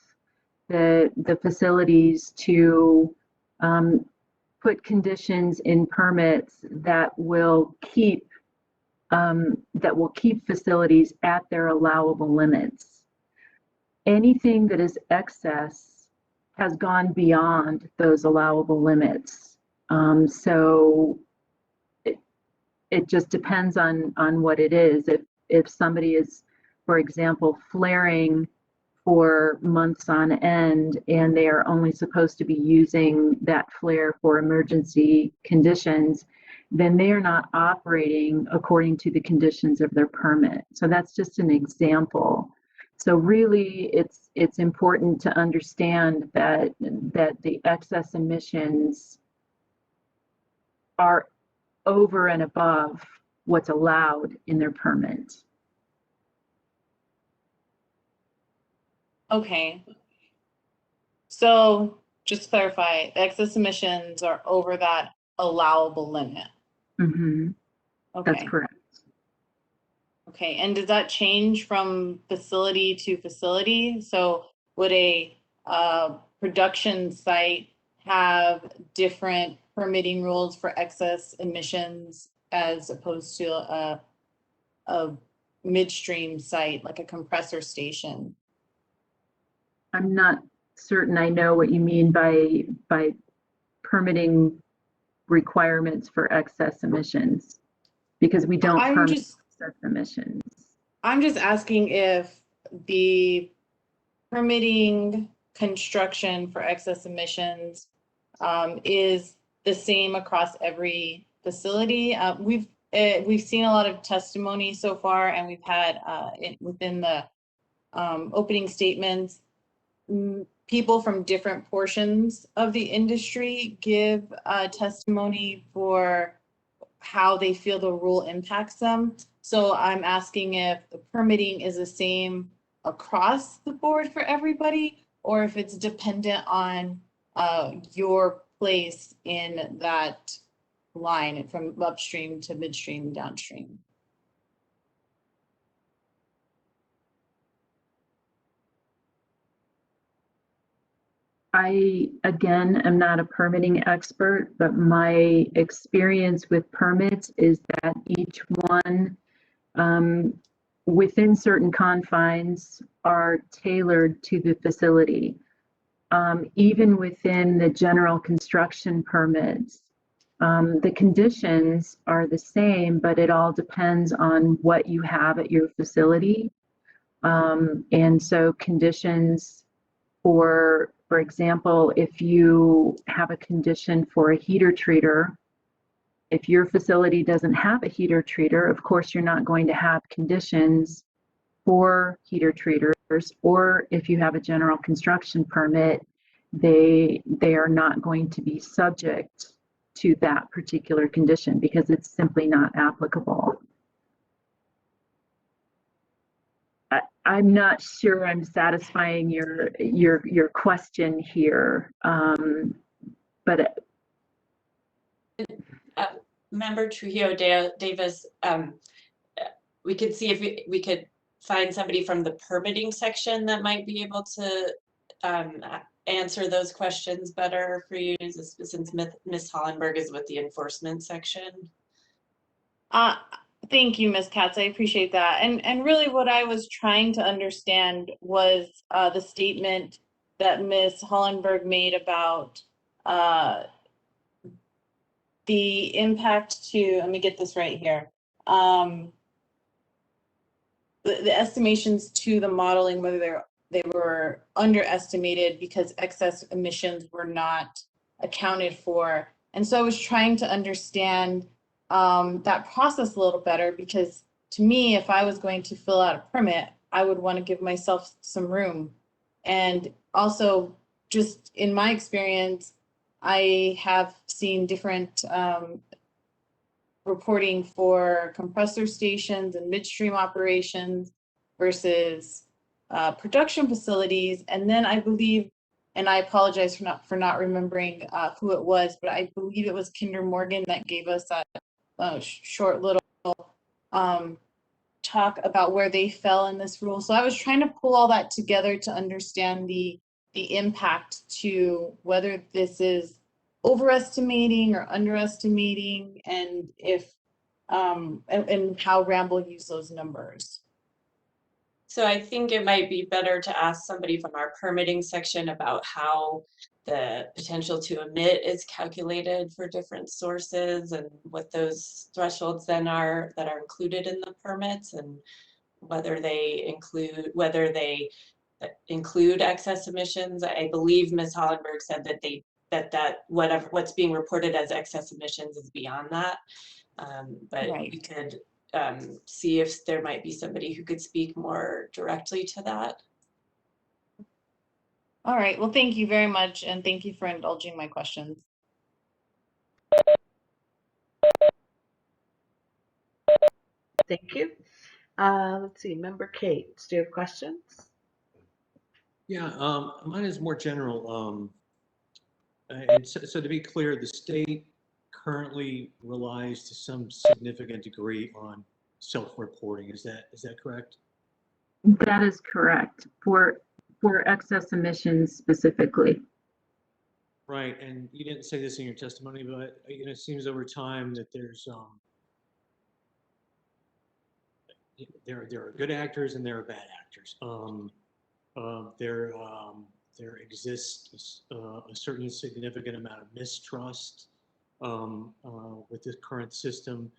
the facilities to put conditions in permits that will keep facilities at their allowable limits. Anything that is excess has gone beyond those allowable limits. So it just depends on what it is. If somebody is, for example, flaring for months on end, and they are only supposed to be using that flare for emergency conditions, then they are not operating according to the conditions of their permit. So that's just an example. So really, it's important to understand that the excess emissions are over and above what's allowed in their permit. Okay. So just to clarify, excess emissions are over that allowable limit. Mm-hmm. Okay. That's correct. Okay, and does that change from facility to facility? So would a production site have different permitting rules for excess emissions as opposed to a midstream site, like a compressor station? I'm not certain I know what you mean by permitting requirements for excess emissions, because we don't permit excess emissions. I'm just asking if the permitting construction for excess emissions is the same across every facility. We've seen a lot of testimony so far, and we've had within the opening statements, people from different portions of the industry give testimony for how they feel the rule impacts them. So I'm asking if the permitting is the same across the board for everybody, or if it's dependent on your place in that line from upstream to midstream and downstream. I, again, am not a permitting expert, but my experience with permits is that each one, within certain confines, are tailored to the facility. Even within the general construction permits, the conditions are the same, but it all depends on what you have at your facility. And so conditions for example, if you have a condition for a heater treater, if your facility doesn't have a heater treater, of course, you're not going to have conditions for heater treaters. Or if you have a general construction permit, they are not going to be subject to that particular condition because it's simply not applicable. I'm not sure I'm satisfying your question here, but Member Trujillo Davis, we could see if we could find somebody from the permitting section that might be able to answer those questions better for you, since Ms. Hollenberg is with the enforcement section. Thank you, Ms. Katz. I appreciate that. And really what I was trying to understand was the statement that Ms. Hollenberg made about the impact to, let me get this right here. The estimations to the modeling, whether they were underestimated because excess emissions were not accounted for. And so I was trying to understand that process a little better, because to me, if I was going to fill out a permit, I would want to give myself some room. And also, just in my experience, I have seen different reporting for compressor stations and midstream operations versus production facilities. And then I believe, and I apologize for not remembering who it was, but I believe it was Kinder Morgan that gave us a short little talk about where they fell in this rule. So I was trying to pull all that together to understand the impact to whether this is overestimating or underestimating, and if and how Ramble used those numbers. So I think it might be better to ask somebody from our permitting section about how the potential to emit is calculated for different sources, and what those thresholds then are that are included in the permits, and whether they include excess emissions. I believe Ms. Hollenberg said that what's being reported as excess emissions is beyond that. But Right. we could see if there might be somebody who could speak more directly to that. All right, well, thank you very much, and thank you for indulging my questions. Thank you. Let's see, Member Kate, do you have questions? Yeah, mine is more general. And so to be clear, the state currently relies to some significant degree on self-reporting. Is that correct? That is correct for excess emissions specifically. Right, and you didn't say this in your testimony, but it seems over time that there's there are good actors and there are bad actors. There exists a certain significant amount of mistrust with this current system.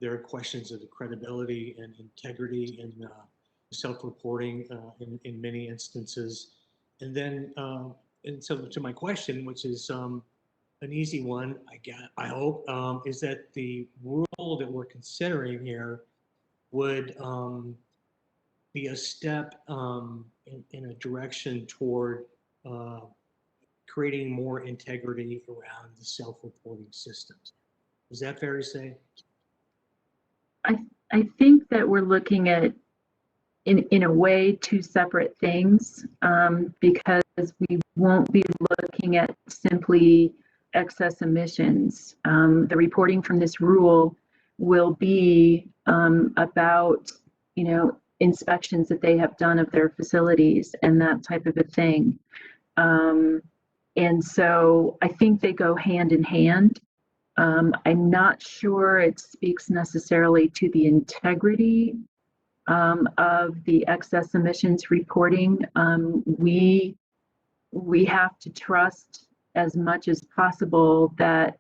There are questions of the credibility and integrity in self-reporting in many instances. And then, and so to my question, which is an easy one, I hope, is that the rule that we're considering here would be a step in a direction toward creating more integrity around the self-reporting systems. Is that fair to say? I think that we're looking at, in a way, two separate things, because we won't be looking at simply excess emissions. The reporting from this rule will be about, inspections that they have done of their facilities and that type of a thing. And so I think they go hand in hand. I'm not sure it speaks necessarily to the integrity of the excess emissions reporting. We have to trust as much as possible that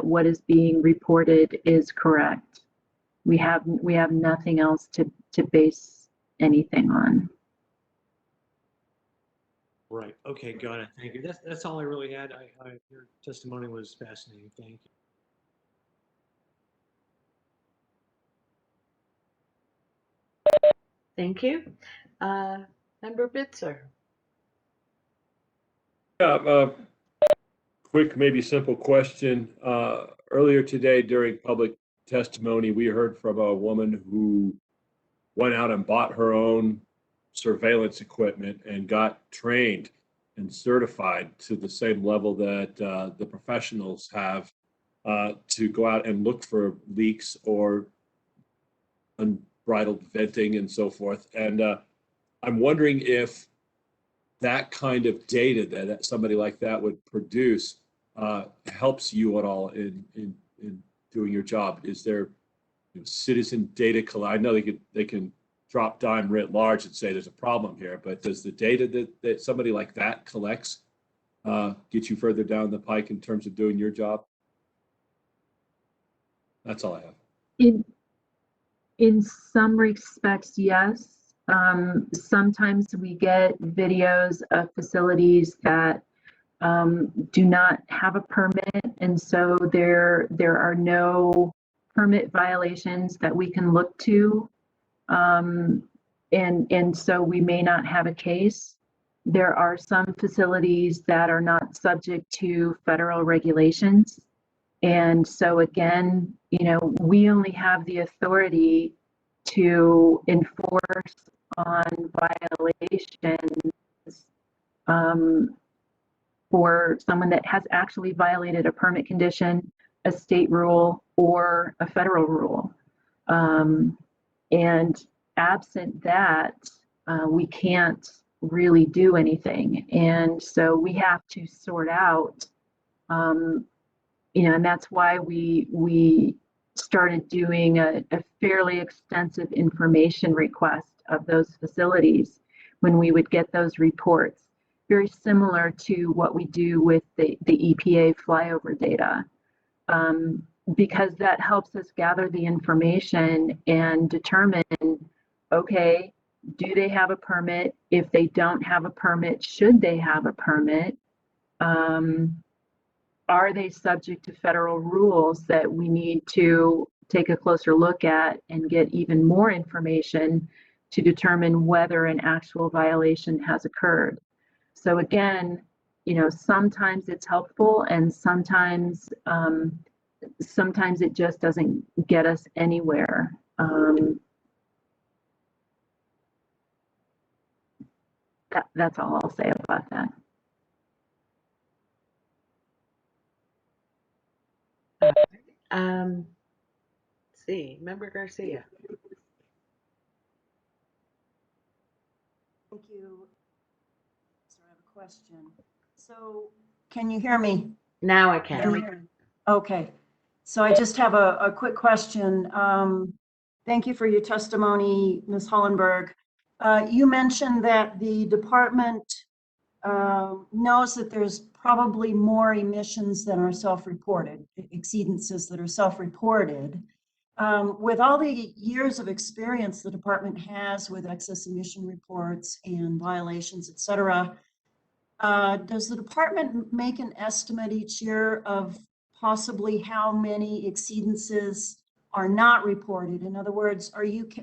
what is being reported is correct. We have nothing else to base anything on. Right. Okay. Got it. Thank you. That's all I really had. Your testimony was fascinating. Thank you. Thank you. Member Bitzer. Yeah, quick, maybe simple question. Earlier today during public testimony, we heard from a woman who went out and bought her own surveillance equipment and got trained and certified to the same level that the professionals have to go out and look for leaks or unbridled venting and so forth. And I'm wondering if that kind of data that somebody like that would produce helps you at all in doing your job. Is there citizen data collect? I know they can drop dime writ large and say there's a problem here, but does the data that somebody like that collects get you further down the pike in terms of doing your job? That's all I have. In some respects, yes. Sometimes we get videos of facilities that do not have a permit, and so there are no permit violations that we can look to, and so we may not have a case. There are some facilities that are not subject to federal regulations, and so again, we only have the authority to enforce on violations for someone that has actually violated a permit condition, a state rule, or a federal rule. And absent that, we can't really do anything. And so we have to sort out, and that's why we started doing a fairly extensive information request of those facilities when we would get those reports, very similar to what we do with the EPA flyover data, because that helps us gather the information and determine, okay, do they have a permit? If they don't have a permit, should they have a permit? Are they subject to federal rules that we need to take a closer look at and get even more information to determine whether an actual violation has occurred? So again, sometimes it's helpful, and sometimes it just doesn't get us anywhere. That's all I'll say about that. Let's see, Member Garcia. Thank you. So I have a question. So can you hear me? Now I can. Okay. So I just have a quick question. Thank you for your testimony, Ms. Hollenberg. You mentioned that the department knows that there's probably more emissions than are self-reported, exceedances that are self-reported. With all the years of experience the department has with excess emission reports and violations, et cetera, does the department make an estimate each year of possibly how many exceedances are not reported? In other words,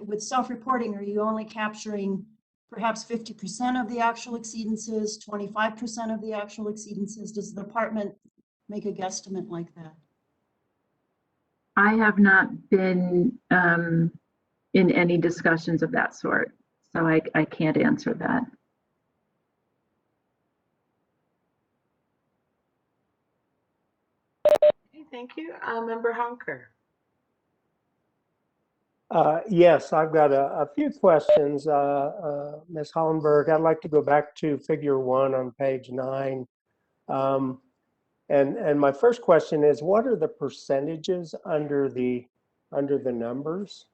with self-reporting, are you only capturing perhaps 50% of the actual exceedances, 25% of the actual exceedances? Does the department make a guesstimate like that? I have not been in any discussions of that sort, so I can't answer that. Okay, thank you. Member Honker. Yes, I've got a few questions, Ms. Hollenberg. I'd like to go back to figure 1 on page 9. And my first question is, what are the percentages under the numbers?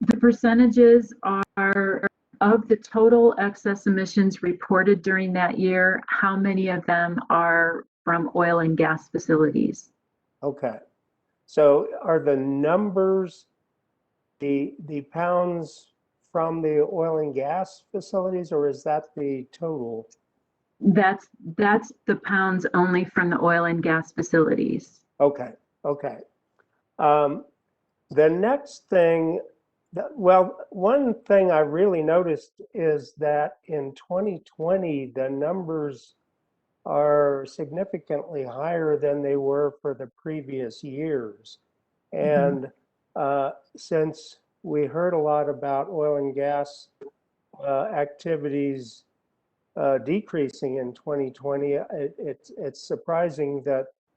The percentages are of the total excess emissions reported during that year, how many of them are from oil and gas facilities? Okay. So are the numbers the pounds from the oil and gas facilities, or is that the total? That's the pounds only from the oil and gas facilities. Okay. The next thing, one thing I really noticed is that in 2020, the numbers are significantly higher than they were for the previous years. And since we heard a lot about oil and gas activities decreasing in 2020, it's surprising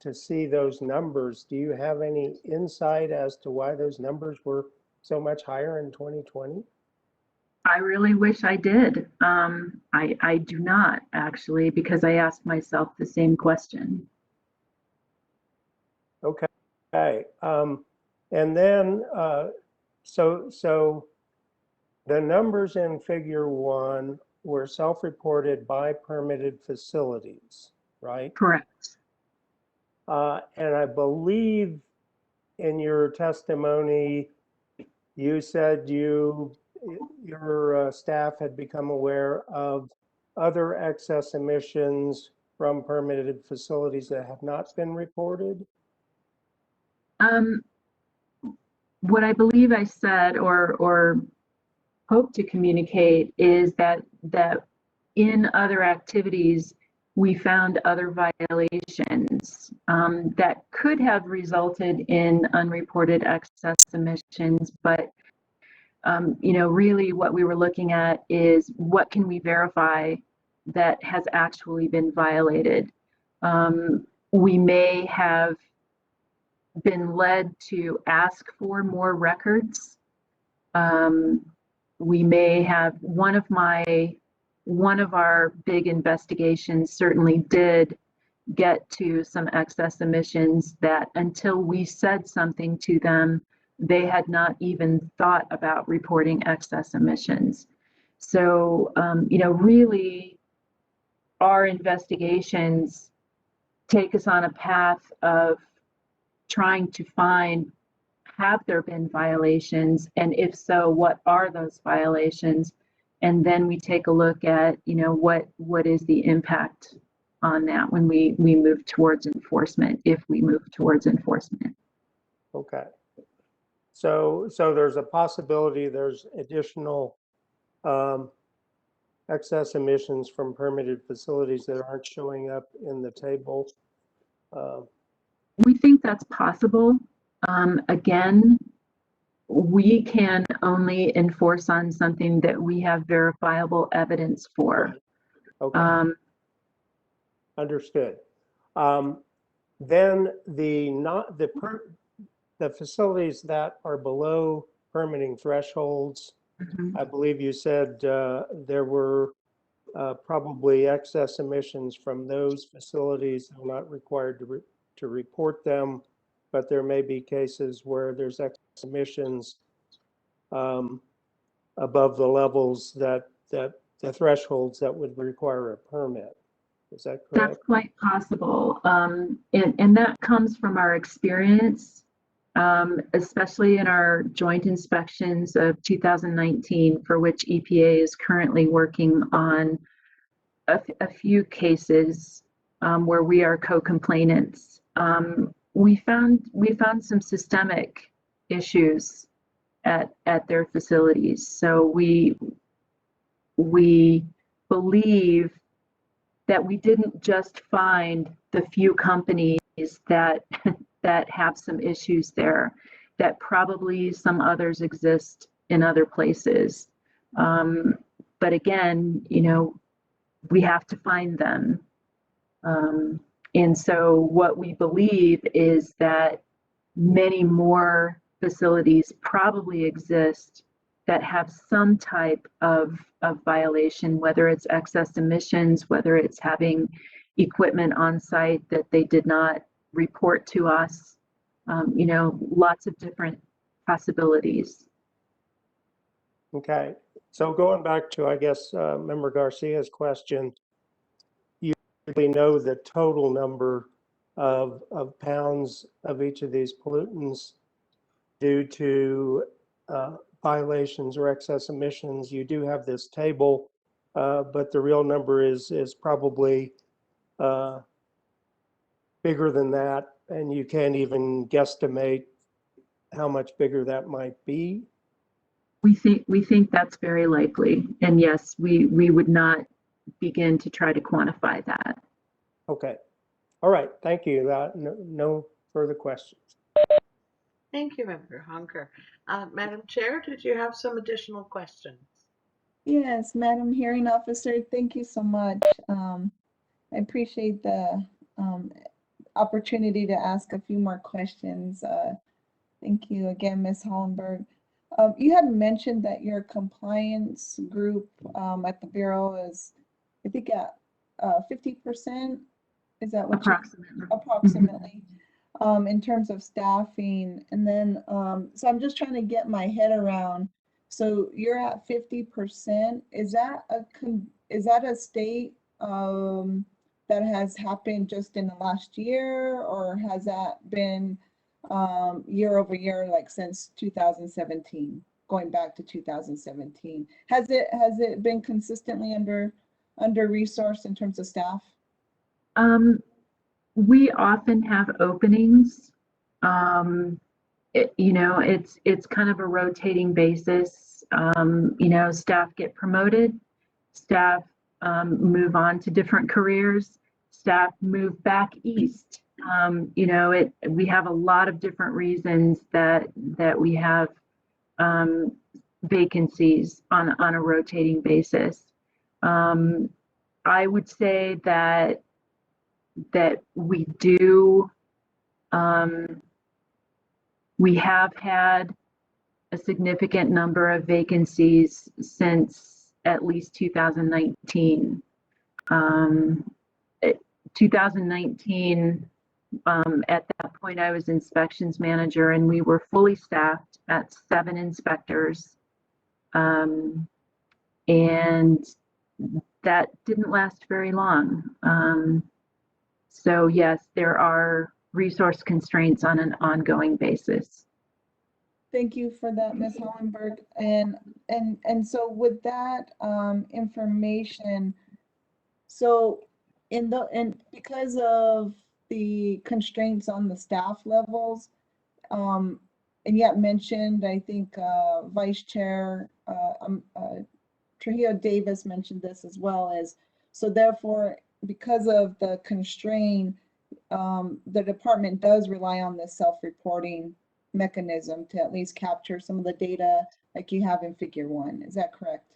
to see those numbers. Do you have any insight as to why those numbers were so much higher in 2020? I really wish I did. I do not actually, because I asked myself the same question. Okay. And then, so the numbers in figure 1 were self-reported by permitted facilities, right? Correct. And I believe in your testimony, you said your staff had become aware of other excess emissions from permitted facilities that have not been reported? What I believe I said or hope to communicate is that in other activities, we found other violations that could have resulted in unreported excess emissions, but really what we were looking at is what can we verify that has actually been violated. We may have been led to ask for more records. We may have one of our big investigations certainly did get to some excess emissions that until we said something to them, they had not even thought about reporting excess emissions. So, really our investigations take us on a path of trying to find, have there been violations, and if so, what are those violations? And then we take a look at, what is the impact on that when we move towards enforcement, if we move towards enforcement. Okay. So there's a possibility there's additional excess emissions from permitted facilities that aren't showing up in the table. We think that's possible. Again, we can only enforce on something that we have verifiable evidence for. Okay. Understood. Then the facilities that are below permitting thresholds, I believe you said there were probably excess emissions from those facilities. They're not required to report them, but there may be cases where there's excess emissions above the levels that the thresholds that would require a permit. Is that correct? That's quite possible. And that comes from our experience, especially in our joint inspections of 2019, for which EPA is currently working on a few cases where we are co-complainants. We found some systemic issues at their facilities. So we believe that we didn't just find the few companies that have some issues there, that probably some others exist in other places. But again, we have to find them. And so what we believe is that many more facilities probably exist that have some type of violation, whether it's excess emissions, whether it's having equipment on site that they did not report to us, lots of different possibilities. Okay. So going back to, I guess, Member Garcia's question, you really know the total number of pounds of each of these pollutants due to violations or excess emissions. You do have this table, but the real number is probably bigger than that, and you can't even guesstimate how much bigger that might be. We think that's very likely, and yes, we would not begin to try to quantify that. Okay. All right. Thank you. No further questions. Thank you, Member Honker. Madam Chair, did you have some additional questions? Yes, Madam Hearing Officer, thank you so much. I appreciate the opportunity to ask a few more questions. Thank you again, Ms. Hollenberg. You had mentioned that your compliance group at the Bureau is, I think, at 50%. Is that what Approximately. Approximately, in terms of staffing? And then, so I'm just trying to get my head around. So you're at 50%. Is that a state that has happened just in the last year, or has that been year over year, like since 2017, going back to 2017? Has it been consistently under resourced in terms of staff? We often have openings. It's kind of a rotating basis. Staff get promoted, staff move on to different careers, staff move back east. We have a lot of different reasons that we have vacancies on a rotating basis. I would say that we do, we have had a significant number of vacancies since at least 2019. 2019, at that point, I was inspections manager, and we were fully staffed at 7 inspectors. And that didn't last very long. So yes, there are resource constraints on an ongoing basis. Thank you for that, Ms. Hollenberg. And so with that information, so because of the constraints on the staff levels, and yet mentioned, I think Vice Chair Trujillo Davis mentioned this as well, as so therefore, because of the constraint, the department does rely on this self-reporting mechanism to at least capture some of the data like you have in Figure 1. Is that correct?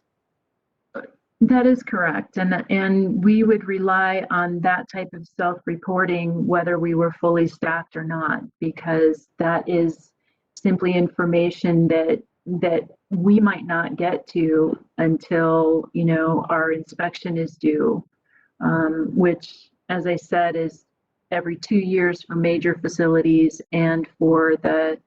That is correct. And we would rely on that type of self-reporting whether we were fully staffed or not, because that is simply information that we might not get to until, our inspection is due, which, as I said, is every 2 years for major facilities, and for the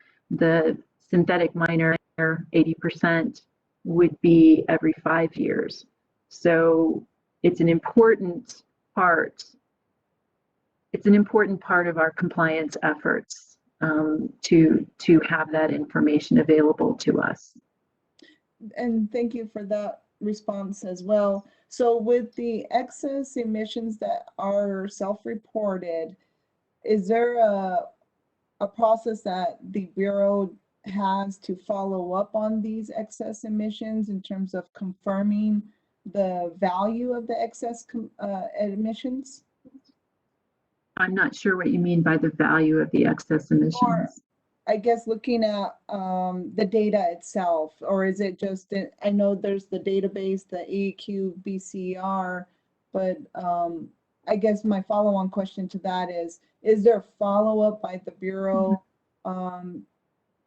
synthetic minor, 80% would be every 5 years. So it's an important part. It's an important part of our compliance efforts to have that information available to us. And thank you for that response as well. So with the excess emissions that are self-reported, is there a process that the Bureau has to follow up on these excess emissions in terms of confirming the value of the excess emissions? I'm not sure what you mean by the value of the excess emissions. Or, I guess looking at the data itself, or is it just, I know there's the database, the AEQ BCR, but I guess my follow-on question to that is there follow-up by the Bureau?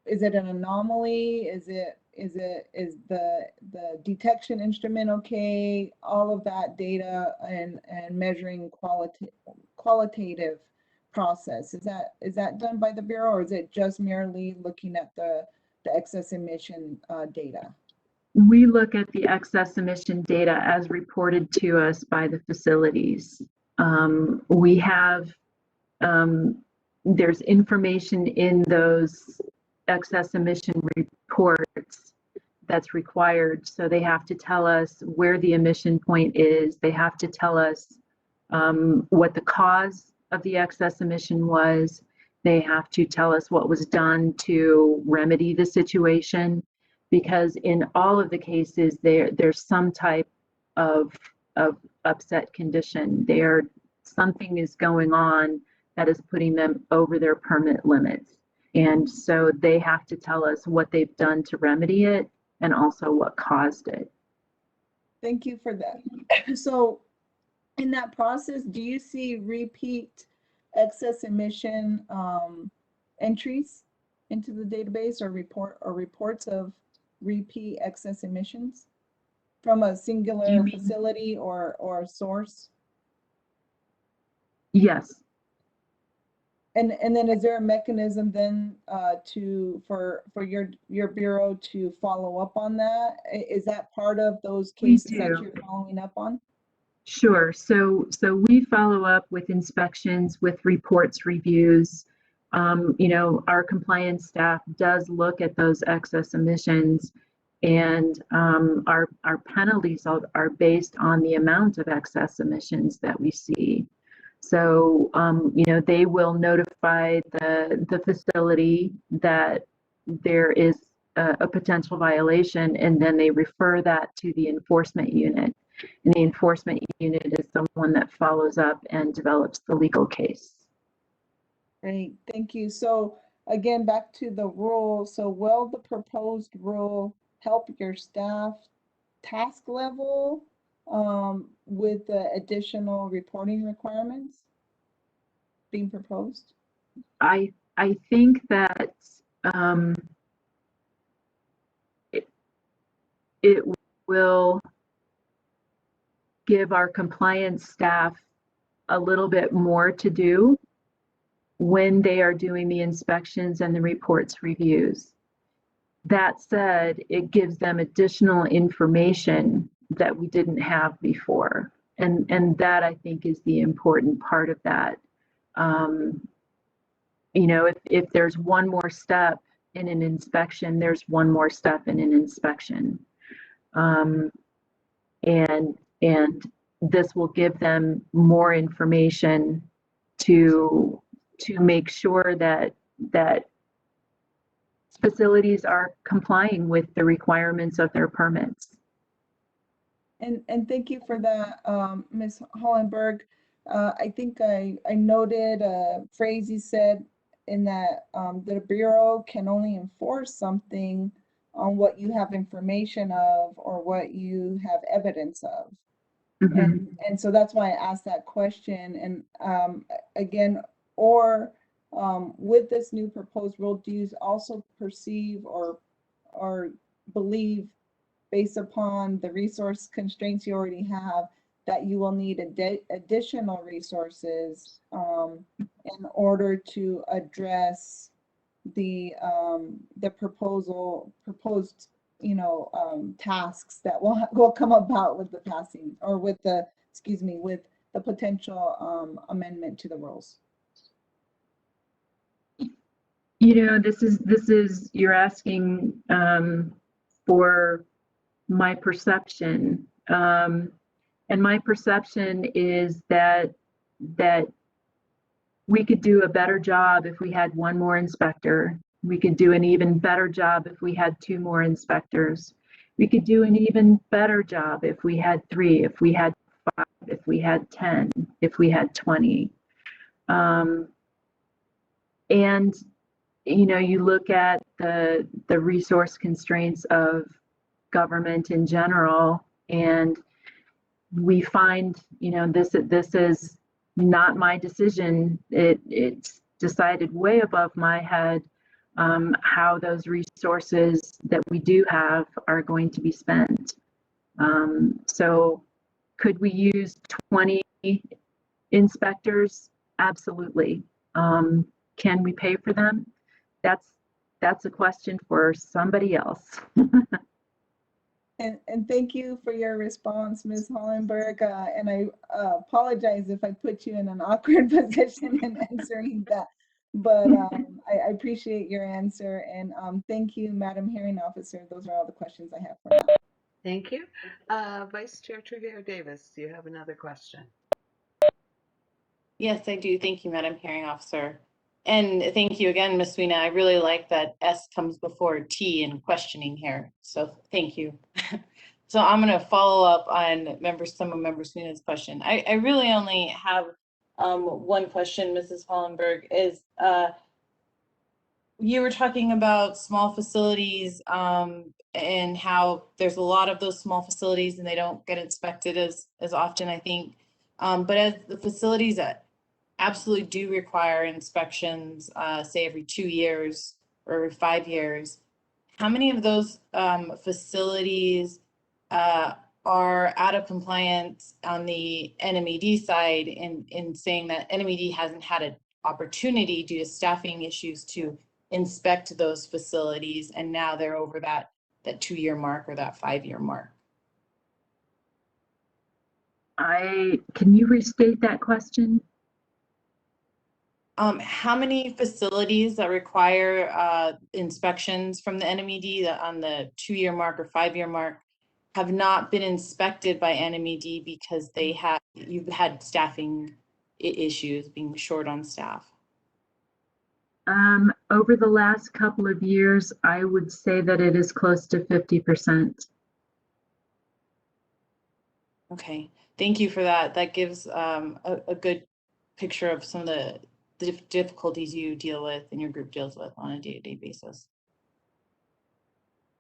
Is it an anomaly? Is the detection instrument okay? All of that data and measuring qualitative process, is that done by the Bureau, or is it just merely looking at the excess emission data? We look at the excess emission data as reported to us by the facilities. We have, there's information in those excess emission reports that's required. So they have to tell us where the emission point is. They have to tell us what the cause of the excess emission was. They have to tell us what was done to remedy the situation, because in all of the cases there's some type of upset condition. Something is going on that is putting them over their permit limits. And so they have to tell us what they've done to remedy it and also what caused it. Thank you for that. So in that process, do you see repeat excess emission entries into the database, or reports of repeat excess emissions from a singular facility or source? Yes. And then is there a mechanism then for your bureau to follow up on that? Is that part of those cases that you're following up on? Sure. So we follow up with inspections, with reports, reviews. Our compliance staff does look at those excess emissions, and our penalties are based on the amount of excess emissions that we see. So they will notify the facility that there is a potential violation, and then they refer that to the enforcement unit. And the enforcement unit is the one that follows up and develops the legal case. Great, thank you. So again, back to the rule. So will the proposed rule help your staff task level with the additional reporting requirements being proposed? I think that it will give our compliance staff a little bit more to do when they are doing the inspections and the reports reviews. That said, it gives them additional information that we didn't have before. And that, I think, is the important part of that. If there's one more step in an inspection, there's one more step in an inspection. And this will give them more information to make sure that facilities are complying with the requirements of their permits. And thank you for that, Ms. Hollenberg. I think I noted a phrase you said in that the Bureau can only enforce something on what you have information of or what you have evidence of. Mm-hmm. And so that's why I asked that question. And again, with this new proposed rule, do you also perceive or believe, based upon the resource constraints you already have, that you will need additional resources in order to address the proposed tasks that will come about with the passing or with the potential amendment to the rules? This is you're asking for my perception, and my perception is that we could do a better job if we had one more inspector. We could do an even better job if we had two more inspectors. We could do an even better job if we had 3, if we had 5, if we had 10, if we had 20. And you look at the resource constraints of government in general, and we find this is not my decision. It's decided way above my head how those resources that we do have are going to be spent. So could we use 20 inspectors? Absolutely. Can we pay for them? That's a question for somebody else. And thank you for your response, Ms. Hollenberg. And I apologize if I put you in an awkward position in answering that. But I appreciate your answer. And thank you, Madam Hearing Officer. Those are all the questions I have for now. Thank you. Vice Chair Trujillo Davis, do you have another question? Yes, I do. Thank you, Madam Hearing Officer. And thank you again, Ms. Sweeney. I really like that S comes before T in questioning here. So thank you. So I'm going to follow up on some of Member Sweeney's question. I really only have one question, Mrs. Hollenberg, is you were talking about small facilities and how there's a lot of those small facilities and they don't get inspected as often, I think. But as the facilities that absolutely do require inspections, say every 2 years or every 5 years, how many of those facilities are out of compliance on the NMED side in saying that NMED hasn't had an opportunity due to staffing issues to inspect those facilities, and now they're over that 2-year mark or that 5-year mark? Can you restate that question? How many facilities that require inspections from the NMED on the 2-year mark or 5-year mark have not been inspected by NMED because you've had staffing issues, being short on staff? Over the last couple of years, I would say that it is close to 50%. Okay, thank you for that. That gives a good picture of some of the difficulties you deal with and your group deals with on a day-to-day basis.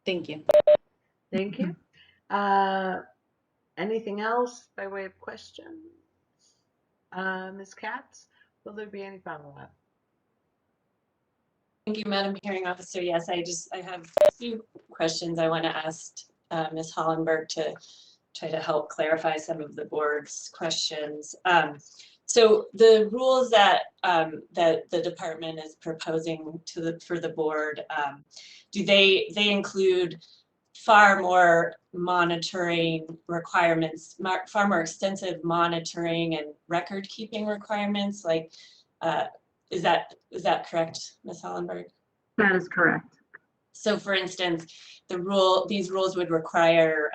Thank you. Thank you. Anything else by way of questions? Ms. Katz, will there be any follow-up? Thank you, Madam Hearing Officer. Yes, I have a few questions I want to ask Ms. Hollenberg to try to help clarify some of the board's questions. So the rules that that the department is proposing for the board, do they include far more monitoring requirements, far more extensive monitoring and record keeping requirements? Like, is that correct, Ms. Hollenberg? That is correct. So, for instance, these rules would require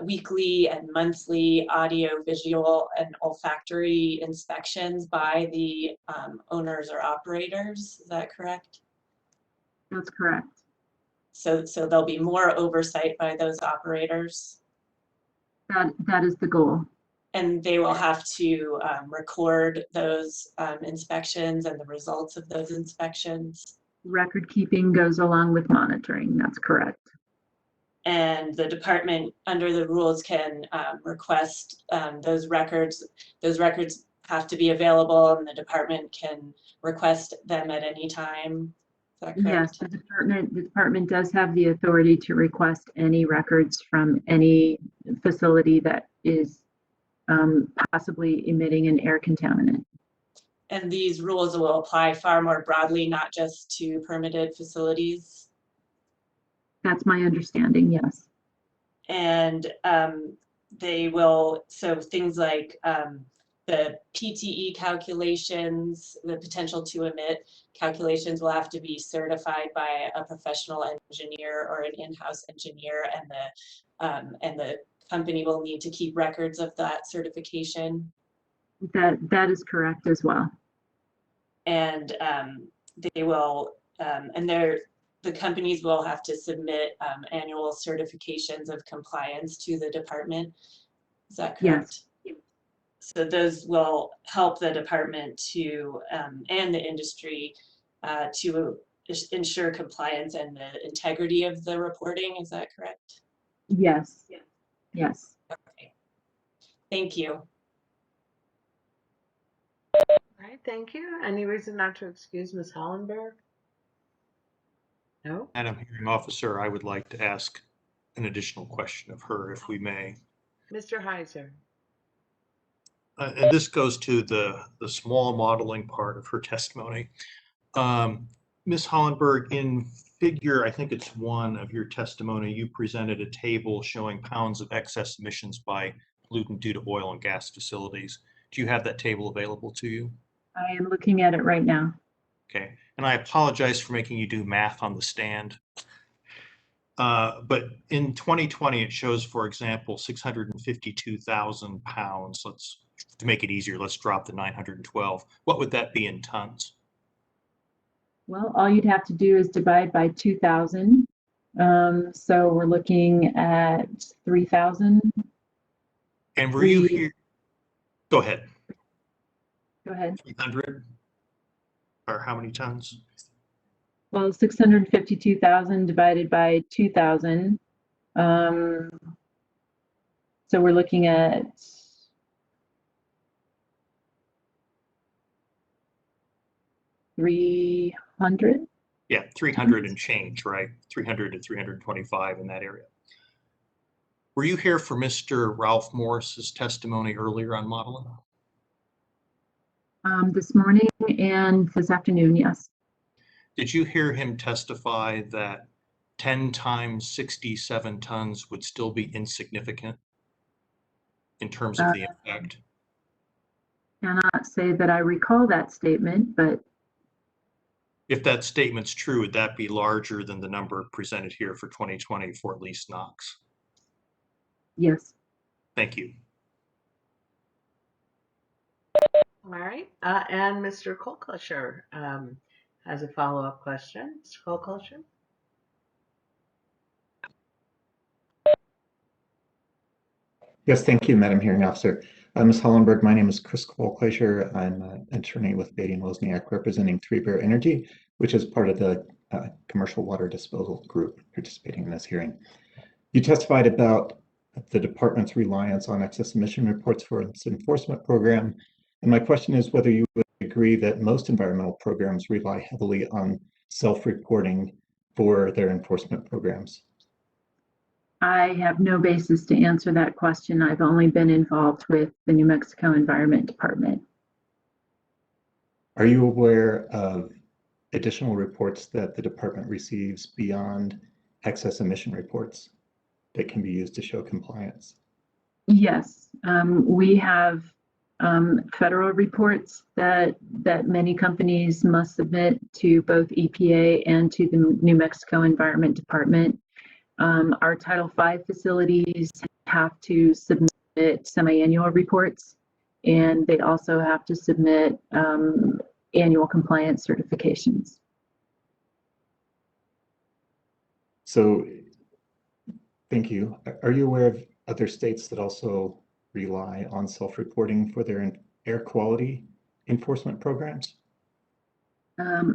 weekly and monthly audio, visual, and olfactory inspections by the owners or operators. Is that correct? That's correct. So there'll be more oversight by those operators. That is the goal. And they will have to record those inspections and the results of those inspections. Record keeping goes along with monitoring. That's correct. And the department, under the rules, can request those records. Those records have to be available, and the department can request them at any time. Is that correct? Yes, the department does have the authority to request any records from any facility that is possibly emitting an air contaminant. And these rules will apply far more broadly, not just to permitted facilities? That's my understanding, yes. And they will, so things like the PTE calculations, the potential to emit calculations will have to be certified by a professional engineer or an in-house engineer, and the company will need to keep records of that certification. That is correct as well. And they will, the companies will have to submit annual certifications of compliance to the department. Is that correct? Yes. So those will help the department to and the industry to ensure compliance and the integrity of the reporting. Is that correct? Yes. Yes. Okay. Thank you. All right, thank you. Any reason not to excuse Ms. Hollenberg? No? Madam Hearing Officer, I would like to ask an additional question of her, if we may. Mr. Heiser. And this goes to the small modeling part of her testimony. Ms. Hollenberg, in figure, I think it's 1 of your testimony, you presented a table showing pounds of excess emissions by pollutant due to oil and gas facilities. Do you have that table available to you? I am looking at it right now. Okay, and I apologize for making you do math on the stand. But in 2020, it shows, for example, 652,000 pounds. To make it easier, let's drop the 912. What would that be in tons? Well, all you'd have to do is divide by 2,000. So we're looking at 3,000. And were you here? Go ahead. Go ahead. 300? Or how many tons? Well, 652,000 divided by 2,000. So we're looking at 300. Yeah, 300 and change, right? 300 to 325 in that area. Were you here for Mr. Ralph Morris's testimony earlier on modeling? This morning and this afternoon, yes. Did you hear him testify that 10 times 67 tons would still be insignificant in terms of the impact? Cannot say that I recall that statement, but If that statement's true, would that be larger than the number presented here for 2020 for at least NOx? yes. Thank you. All right. And Mr. Kolklischer has a follow-up question. Mr. Kolklischer? Yes, thank you, Madam Hearing Officer. Ms. Hollenberg, my name is Chris Kolklischer. I'm an attorney with Beatty and Wozniak representing Three Bear Energy, which is part of the commercial water disposal group participating in this hearing. You testified about the department's reliance on excess emission reports for its enforcement program. And my question is whether you would agree that most environmental programs rely heavily on self-reporting for their enforcement programs. I have no basis to answer that question. I've only been involved with the New Mexico Environment Department. Are you aware of additional reports that the department receives beyond excess emission reports that can be used to show compliance? Yes, we have federal reports that many companies must submit to both EPA and to the New Mexico Environment Department. Our Title V facilities have to submit semi-annual reports, and they also have to submit annual compliance certifications. So, thank you. Are you aware of other states that also rely on self-reporting for their air quality enforcement programs?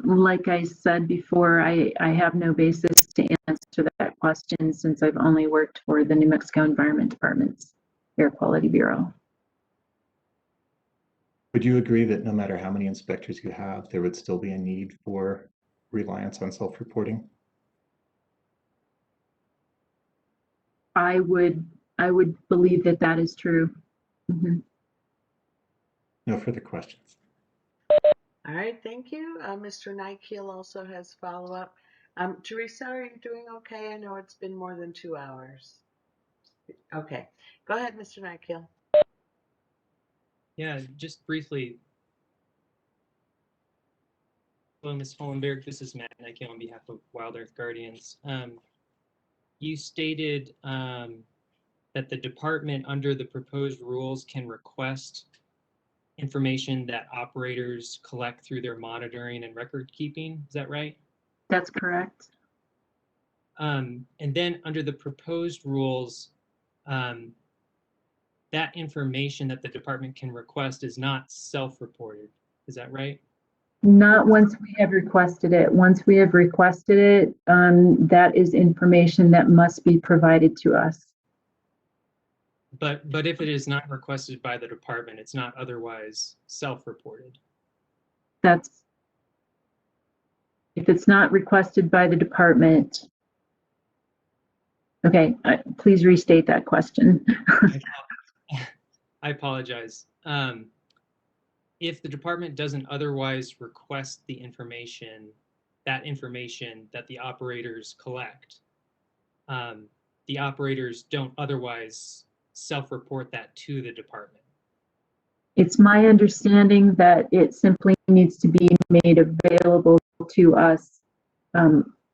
Like I said before, I have no basis to answer that question since I've only worked for the New Mexico Environment Department's Air Quality Bureau. Would you agree that no matter how many inspectors you have, there would still be a need for reliance on self-reporting? I would believe that that is true. Mm-hmm. No further questions. All right, thank you. Mr. Nykiel also has follow-up. Teresa, are you doing okay? I know it's been more than 2 hours. Okay, go ahead, Mr. Nykiel. Yeah, just briefly. Hello, Ms. Hollenberg. This is Matt Nykiel on behalf of Wild Earth Guardians. You stated that the department, under the proposed rules, can request information that operators collect through their monitoring and record keeping. Is that right? That's correct. And then under the proposed rules, that information that the department can request is not self-reported. Is that right? Not once we have requested it. Once we have requested it, that is information that must be provided to us. But if it is not requested by the department, it's not otherwise self-reported. If it's not requested by the department. Okay, please restate that question. I apologize. If the department doesn't otherwise request the information, that the operators collect, the operators don't otherwise self-report that to the department. It's my understanding that it simply needs to be made available to us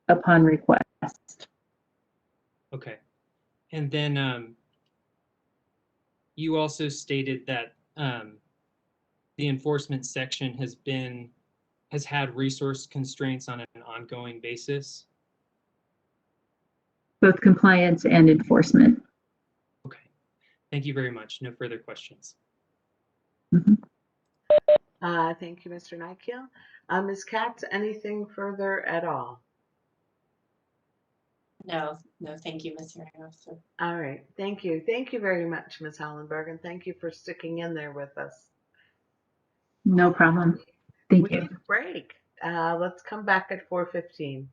upon request. Okay. And then you also stated that the enforcement section has had resource constraints on an ongoing basis. Both compliance and enforcement. Okay. Thank you very much. No further questions. Mm-hmm. Thank you, Mr. Nykiel. Ms. Katz, anything further at all? No, thank you, Ms. Hearing Officer. All right, thank you. Thank you very much, Ms. Hollenberg, and thank you for sticking in there with us. No problem. Thank you. We need a break. let's come back at 4:15.